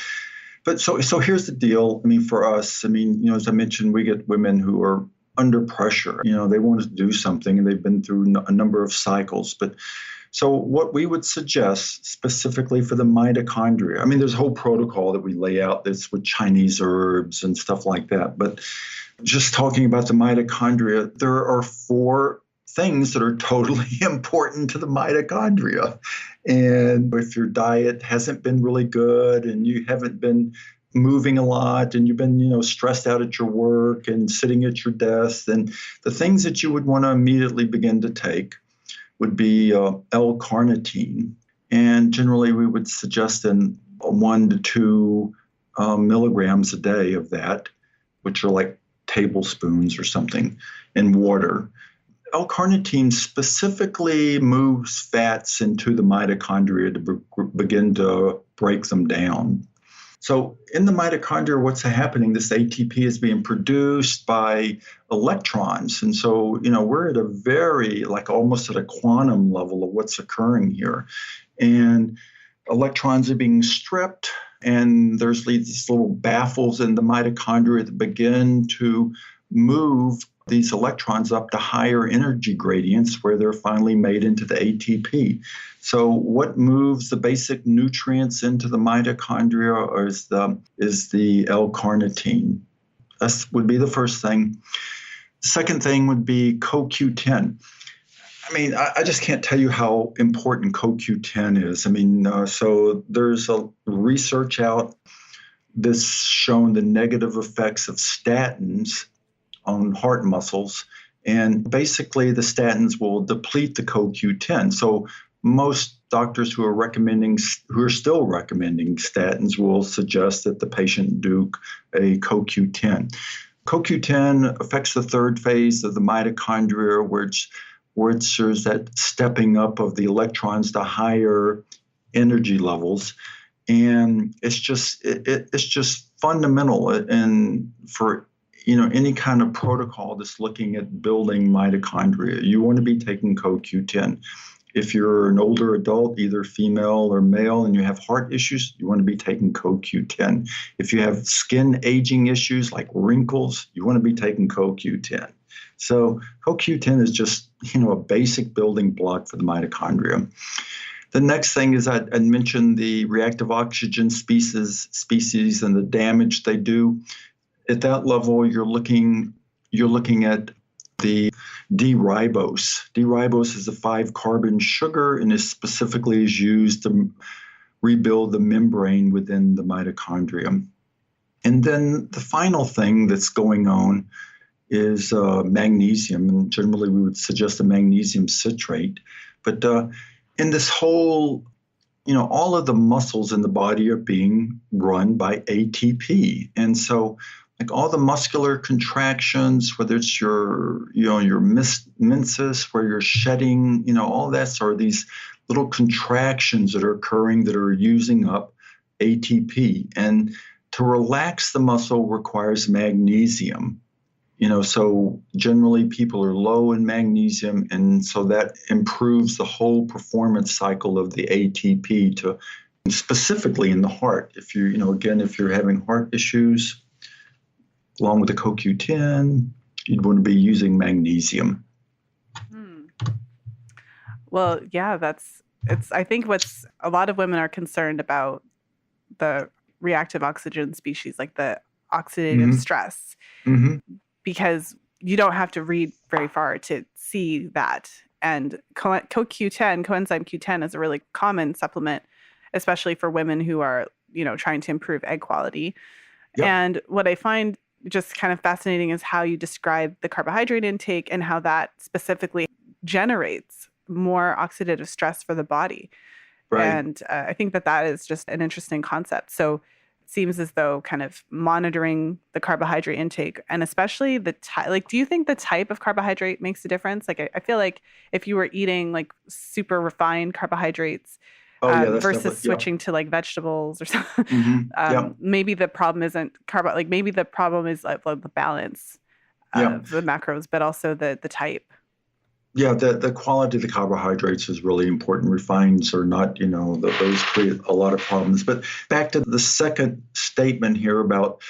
here's the deal. I mean, for us, I mean, as I mentioned, we get women who are under pressure. They want to do something and they've been through a number of cycles. But so what we would suggest specifically for the mitochondria, I mean, there's a whole protocol that we lay out that's with Chinese herbs and stuff like that. But just talking about the mitochondria, there are four things that are totally important to the mitochondria. And if your diet hasn't been really good and you haven't been moving a lot and you've been, stressed out at your work and sitting at your desk, then the things that you would want to immediately begin to take would be L-carnitine. And generally we would suggest 1 to 2 milligrams a day of that, which are like tablespoons or something, in water. L-carnitine specifically moves fats into the mitochondria to begin to break them down. So in the mitochondria, what's happening? This ATP is being produced by electrons. And so, we're at a very, like almost at a quantum level of what's occurring here. And electrons are being stripped, and there's these little baffles in the mitochondria that begin to move these electrons up to higher energy gradients where they're finally made into the ATP. So what moves the basic nutrients into the mitochondria is the L-carnitine. That would be the first thing. The second thing would be CoQ10. I mean, I just can't tell you how important CoQ10 is. I mean, so there's a research out that's shown the negative effects of statins on heart muscles. And basically, the statins will deplete the CoQ10. So most doctors who are still recommending statins will suggest that the patient do a CoQ10. CoQ10 affects the third phase of the mitochondria, which there's that stepping up of the electrons to higher energy levels. And it's just fundamental and for any kind of protocol that's looking at building mitochondria. You want to be taking CoQ10. If you're an older adult, either female or male, and you have heart issues, you want to be taking CoQ10. If you have skin aging issues like wrinkles, you want to be taking CoQ10. So CoQ10 is just, a basic building block for the mitochondria. The next thing is I mentioned the reactive oxygen species and the damage they do. At that level, you're looking at the D-ribose. D-ribose is a 5-carbon sugar and is used to rebuild the membrane within the mitochondrium. And then the final thing that's going on is magnesium, and generally we would suggest a magnesium citrate. But in this whole, all of the muscles in the body are being run by ATP. And so like all the muscular contractions, whether it's your menses, where you're shedding, all that sort of these little contractions that are occurring that are using up ATP. And to relax the muscle requires magnesium. So generally people are low in magnesium, and so that improves the whole performance cycle of the ATP to specifically in the heart. If you're having heart issues, along with the CoQ10, you'd want to be using magnesium. Well, yeah, I think what's a lot of women are concerned about the reactive oxygen species, like the oxidative stress, because you don't have to read very far to see that. And CoQ10, coenzyme Q10 is a really common supplement, especially for women who are, trying to improve egg quality. Yep. And what I find just kind of fascinating is how you describe the carbohydrate intake and how that specifically generates more oxidative stress for the body. Right. And I think that is just an interesting concept. So it seems as though kind of monitoring the carbohydrate intake, and especially the type, like, do you think the type of carbohydrate makes a difference? Like, I feel like if you were eating like super refined carbohydrates, versus switching to like vegetables or something. Maybe the problem isn't maybe the problem is like the balance of the macros, but also the type. Yeah, the quality of the carbohydrates is really important. Refineds are not, those create a lot of problems. But back to the second statement here about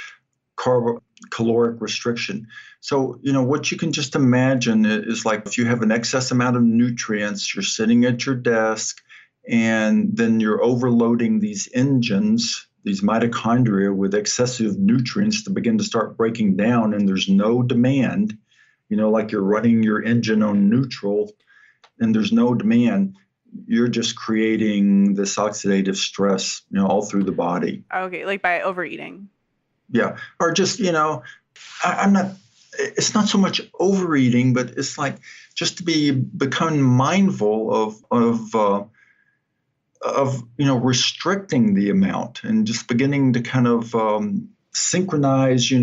caloric restriction. So, what you can just imagine is like if you have an excess amount of nutrients, you're sitting at your desk, and then you're overloading these engines, these mitochondria, with excessive nutrients to begin to start breaking down, and there's no demand, like you're running your engine on neutral and there's no demand. You're just creating this oxidative stress, all through the body. Okay, like by overeating. Yeah, or just, I'm not, it's not so much overeating, but it's like just to become mindful of restricting the amount and just beginning to kind of synchronize,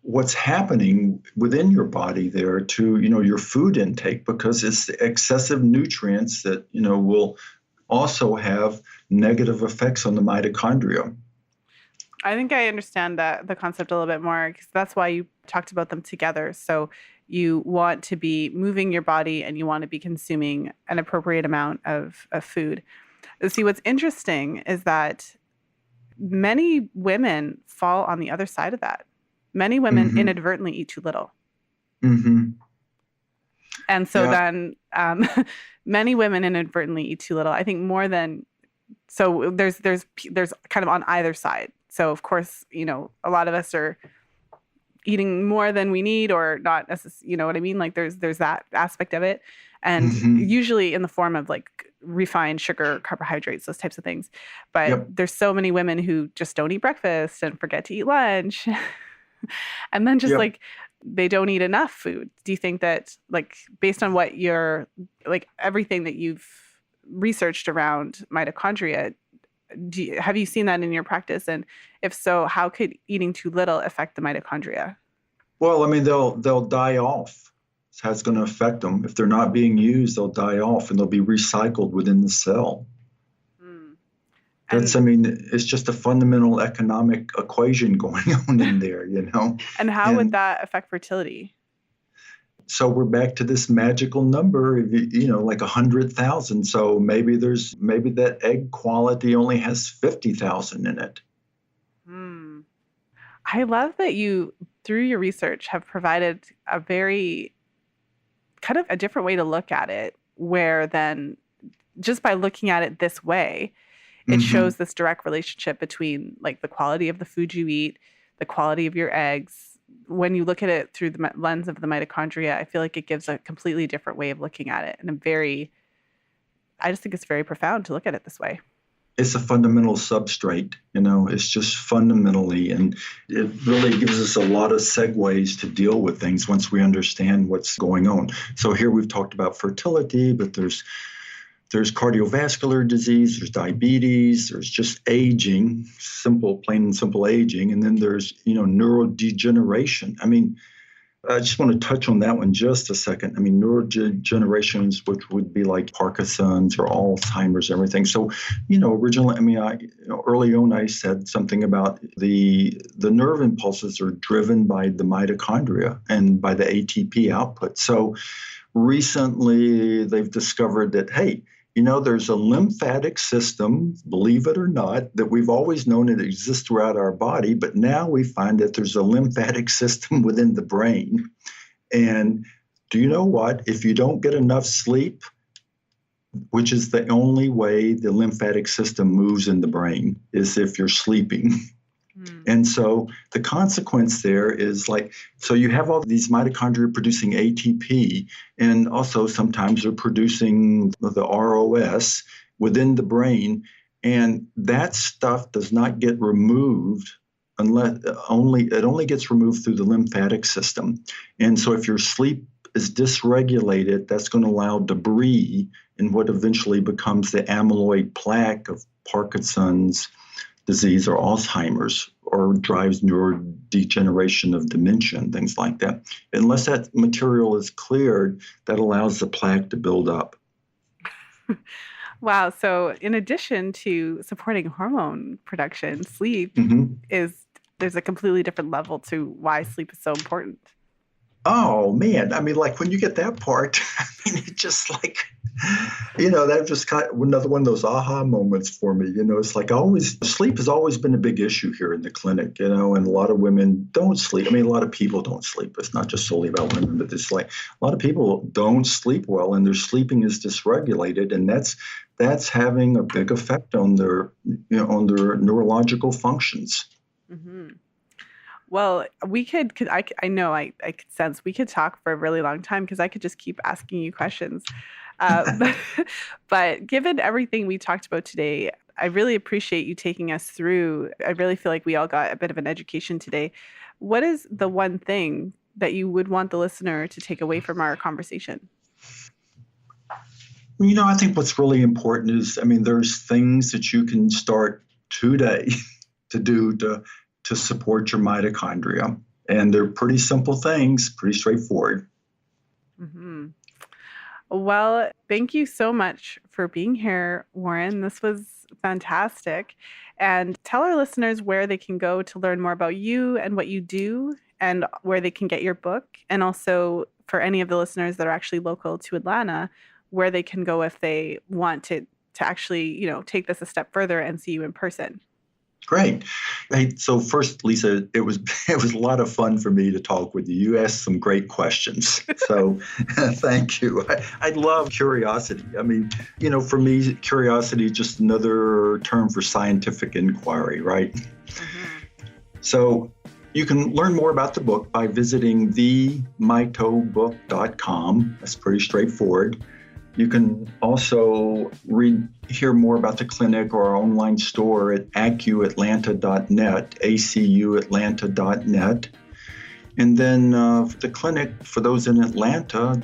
what's happening within your body there to, your food intake, because it's the excessive nutrients that, will also have negative effects on the mitochondria. I think I understand the concept a little bit more, because that's why you talked about them together. So you want to be moving your body and you want to be consuming an appropriate amount of food. See, what's interesting is that many women fall on the other side of that. Many women inadvertently eat too little. And so then many women inadvertently eat too little. I think more than, so there's kind of on either side. So of course, a lot of us are eating more than we need, or not necessarily, you know what I mean? Like there's that aspect of it. And usually in the form of like refined sugar, carbohydrates, those types of things. But there's so many women who just don't eat breakfast and forget to eat lunch. And then just like they don't eat enough food. Do you think that, like, based on what you're, like, everything that you've researched around mitochondria, have you seen that in your practice? And if so, how could eating too little affect the mitochondria? Well, I mean, they'll die off. That's how it's going to affect them. If they're not being used, they'll die off and they'll be recycled within the cell. It's just a fundamental economic equation going on in there, And how would that affect fertility? So we're back to this magical number, like 100,000. So maybe that egg quality only has 50,000 in it. I love that you, through your research, have provided a very kind of a different way to look at it, where then just by looking at it this way, it shows this direct relationship between like the quality of the food you eat, the quality of your eggs. When you look at it through the lens of the mitochondria, I feel like it gives a completely different way of looking at it. And I just think it's very profound to look at it this way. It's a fundamental substrate, it's just fundamentally, and it really gives us a lot of segues to deal with things once we understand what's going on. So here we've talked about fertility, but there's cardiovascular disease, there's diabetes, there's just aging, plain and simple aging, and then there's, neurodegeneration. I mean, I just want to touch on that one just a second. I mean, neurodegenerations, which would be like Parkinson's or Alzheimer's, everything. So, originally, early on, I said something about the nerve impulses are driven by the mitochondria and by the ATP output. So recently, they've discovered that, hey, there's a lymphatic system, believe it or not, that we've always known it exists throughout our body, but now we find that there's a lymphatic system within the brain. And do you know what? If you don't get enough sleep, which is the only way the lymphatic system moves in the brain, is if you're sleeping. And so the consequence there is so you have all these mitochondria producing ATP, and also sometimes they're producing the ROS within the brain, and that stuff does not get removed unless it only gets removed through the lymphatic system. And so if your sleep is dysregulated, that's going to allow debris in what eventually becomes the amyloid plaque of Parkinson's disease or Alzheimer's, or drives neurodegeneration of dementia and things like that. Unless that material is cleared, that allows the plaque to build up. Wow. So in addition to supporting hormone production, sleep there's a completely different level to why sleep is so important. Oh, man. I mean, when you get that part, it's just that just kind of another one of those aha moments for me. It's sleep has always been a big issue here in the clinic, and a lot of women don't sleep. I mean, a lot of people don't sleep. It's not just solely about women, but it's a lot of people don't sleep well, and their sleeping is dysregulated, and that's having a big effect on their neurological functions. Mm-hmm. Well, I know I could sense we could talk for a really long time because I could just keep asking you questions. But given everything we talked about today, I really appreciate you taking us through. I really feel like we all got a bit of an education today. What is the one thing that you would want the listener to take away from our conversation? I think what's really important is, there's things that you can start today to do to support your mitochondria. And they're pretty simple things, pretty straightforward. Mm-hmm. Well, thank you so much for being here, Warren. This was fantastic. And tell our listeners where they can go to learn more about you and what you do, and where they can get your book. And also for any of the listeners that are actually local to Atlanta, where they can go if they want to actually, take this a step further and see you in person. Great. Hey, so first, Lisa, it was a lot of fun for me to talk with you. You asked some great questions. So thank you. I love curiosity. For me, curiosity is just another term for scientific inquiry, right? Mm-hmm. So you can learn more about the book by visiting themitobook.com. That's pretty straightforward. You can also hear more about the clinic or our online store at acuatlanta.net, acuatlanta.net. And then the clinic, for those in Atlanta,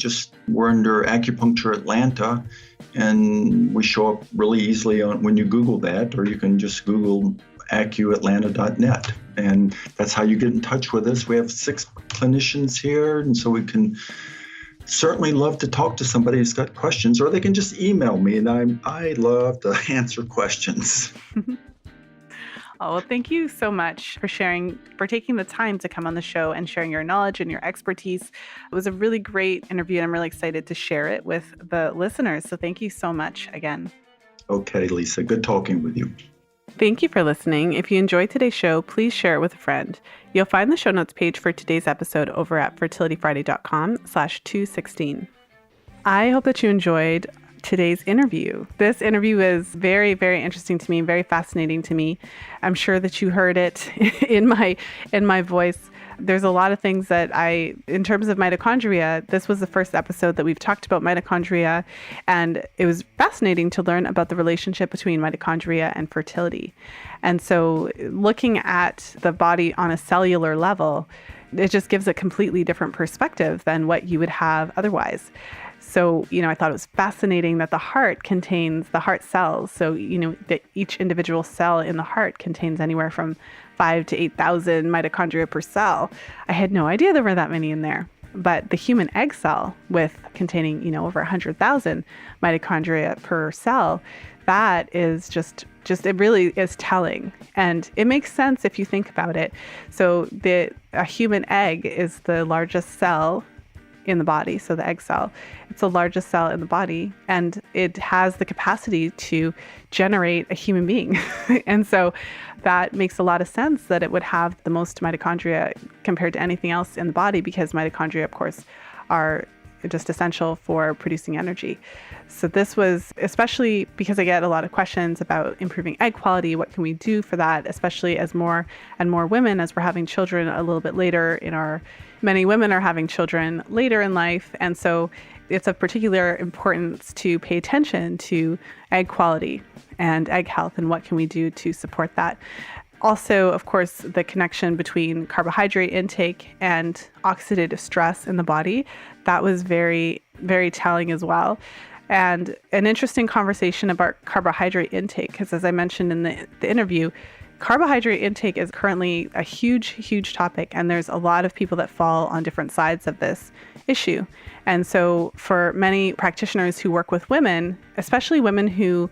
we're under Acupuncture Atlanta, and we show up really easily when you Google that, or you can just Google acuatlanta.net. And that's how you get in touch with us. We have 6 clinicians here, and so we can certainly love to talk to somebody who's got questions, or they can just email me, and I love to answer questions. Oh, well, thank you so much for taking the time to come on the show and sharing your knowledge and your expertise. It was a really great interview, and I'm really excited to share it with the listeners. So thank you so much again. Okay, Lisa, good talking with you. Thank you for listening. If you enjoyed today's show, please share it with a friend. You'll find the show notes page for today's episode over at fertilityfriday.com/216. I hope that you enjoyed today's interview. This interview is very, very interesting to me, very fascinating to me. I'm sure that you heard it in my voice. There's a lot of things that in terms of mitochondria, this was the first episode that we've talked about mitochondria, and it was fascinating to learn about the relationship between mitochondria and fertility. And so looking at the body on a cellular level, it just gives a completely different perspective than what you would have otherwise. So, I thought it was fascinating that the heart contains the heart cells. So, that each individual cell in the heart contains anywhere from 5,000 to 8,000 mitochondria per cell. I had no idea there were that many in there. But the human egg cell with containing, over 100,000 mitochondria per cell, that is just it really is telling. And it makes sense if you think about it. So a human egg is the largest cell in the body. So the egg cell, it's the largest cell in the body, and it has the capacity to generate a human being. And so that makes a lot of sense that it would have the most mitochondria compared to anything else in the body, because mitochondria, of course, are just essential for producing energy. So this was, especially because I get a lot of questions about improving egg quality, what can we do for that, especially as more and more women, as we're having children a little bit later many women are having children later in life. And so it's of particular importance to pay attention to egg quality and egg health, and what can we do to support that. Also, of course, the connection between carbohydrate intake and oxidative stress in the body, that was very, very telling as well. And an interesting conversation about carbohydrate intake, because as I mentioned in the interview, carbohydrate intake is currently a huge, huge topic, and there's a lot of people that fall on different sides of this issue. And so for many practitioners who work with women, especially women who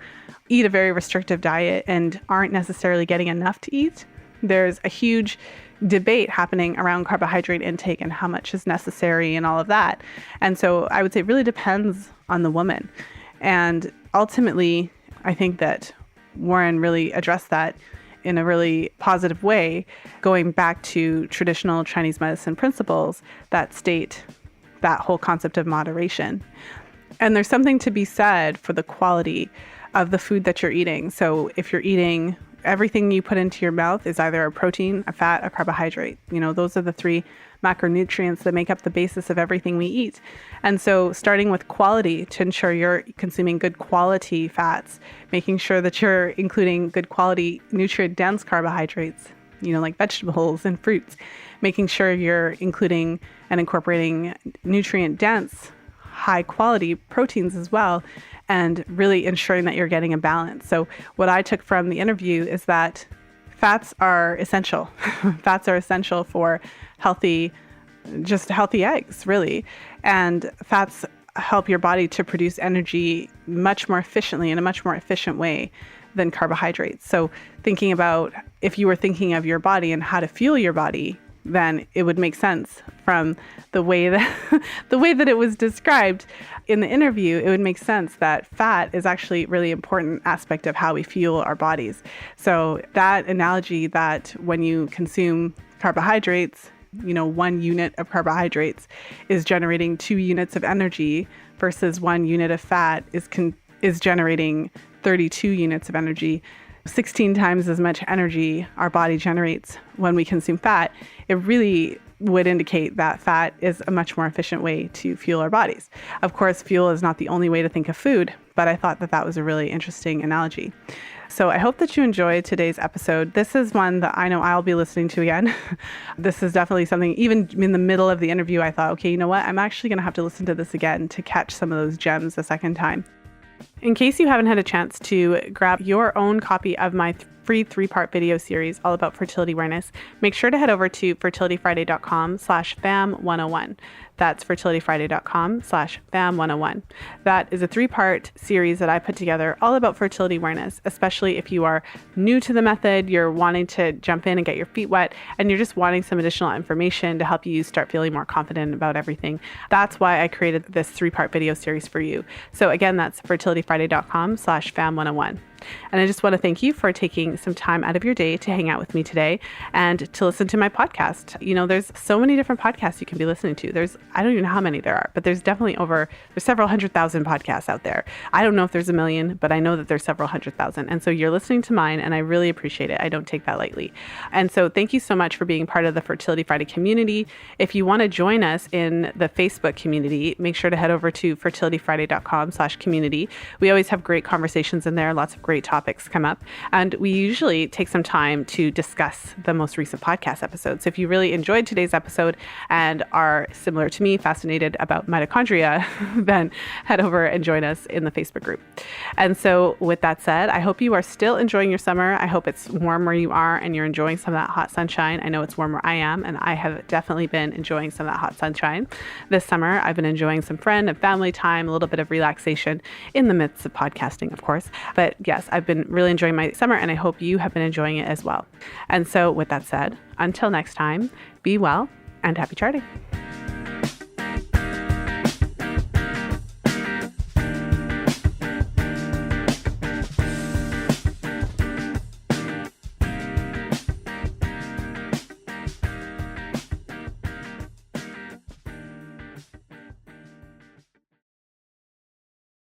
eat a very restrictive diet and aren't necessarily getting enough to eat, there's a huge debate happening around carbohydrate intake and how much is necessary and all of that. And so I would say it really depends on the woman. And ultimately, I think that Warren really addressed that in a really positive way, going back to traditional Chinese medicine principles that state that whole concept of moderation. And there's something to be said for the quality of the food that you're eating. So if you're eating, everything you put into your mouth is either a protein, a fat, a carbohydrate. Those are the three macronutrients that make up the basis of everything we eat. And so starting with quality to ensure you're consuming good quality fats, making sure that you're including good quality nutrient-dense carbohydrates, like vegetables and fruits, making sure you're including and incorporating nutrient-dense, high-quality proteins as well, and really ensuring that you're getting a balance. So what I took from the interview is that fats are essential. Fats are essential for healthy eggs, really. And fats help your body to produce energy much more efficiently, in a much more efficient way than carbohydrates. So thinking about, if you were thinking of your body and how to fuel your body, then it would make sense from the way that it was described in the interview. It would make sense that fat is actually a really important aspect of how we fuel our bodies. So that analogy, that when you consume carbohydrates, 1 unit of carbohydrates is generating 2 units of energy, versus 1 unit of fat is generating 32 units of energy. 16 times as much energy our body generates when we consume fat. It really would indicate that fat is a much more efficient way to fuel our bodies. Of course, fuel is not the only way to think of food, but I thought that was a really interesting analogy. So I hope that you enjoyed today's episode. This is one that I know I'll be listening to again. This is definitely something, even in the middle of the interview, I thought, okay, you know what? I'm actually going to have to listen to this again to catch some of those gems a second time. In case you haven't had a chance to grab your own copy of my free 3-part video series all about fertility awareness, make sure to head over to fertilityfriday.com/fam101. That's fertilityfriday.com/fam101. That is a 3-part series that I put together all about fertility awareness, especially if you are new to the method, you're wanting to jump in and get your feet wet, and you're just wanting some additional information to help you start feeling more confident about everything. That's why I created this 3-part video series for you. So again, that's fertilityfriday.com/fam101. And I just want to thank you for taking some time out of your day to hang out with me today and to listen to my podcast. There's so many different podcasts you can be listening to. I don't even know how many there are, but there's several 100,000 podcasts out there. I don't know if there's a million, but I know that there's several 100,000. And so you're listening to mine, and I really appreciate it. I don't take that lightly. And so thank you so much for being part of the Fertility Friday community. If you want to join us in the Facebook community, make sure to head over to fertilityfriday.com/community. We always have great conversations in there. Lots of great topics come up. And we usually take some time to discuss the most recent podcast episodes. So if you really enjoyed today's episode and are similar to me, fascinated about mitochondria, then head over and join us in the Facebook group. And so with that said, I hope you are still enjoying your summer. I hope it's warm where you are and you're enjoying some of that hot sunshine. I know it's warm where I am, and I have definitely been enjoying some of that hot sunshine. This summer, I've been enjoying some friend and family time, a little bit of relaxation in the midst of podcasting, of course. But yes, I've been really enjoying my summer, and I hope you have been enjoying it as well. And so with that said, until next time, be well and happy charting.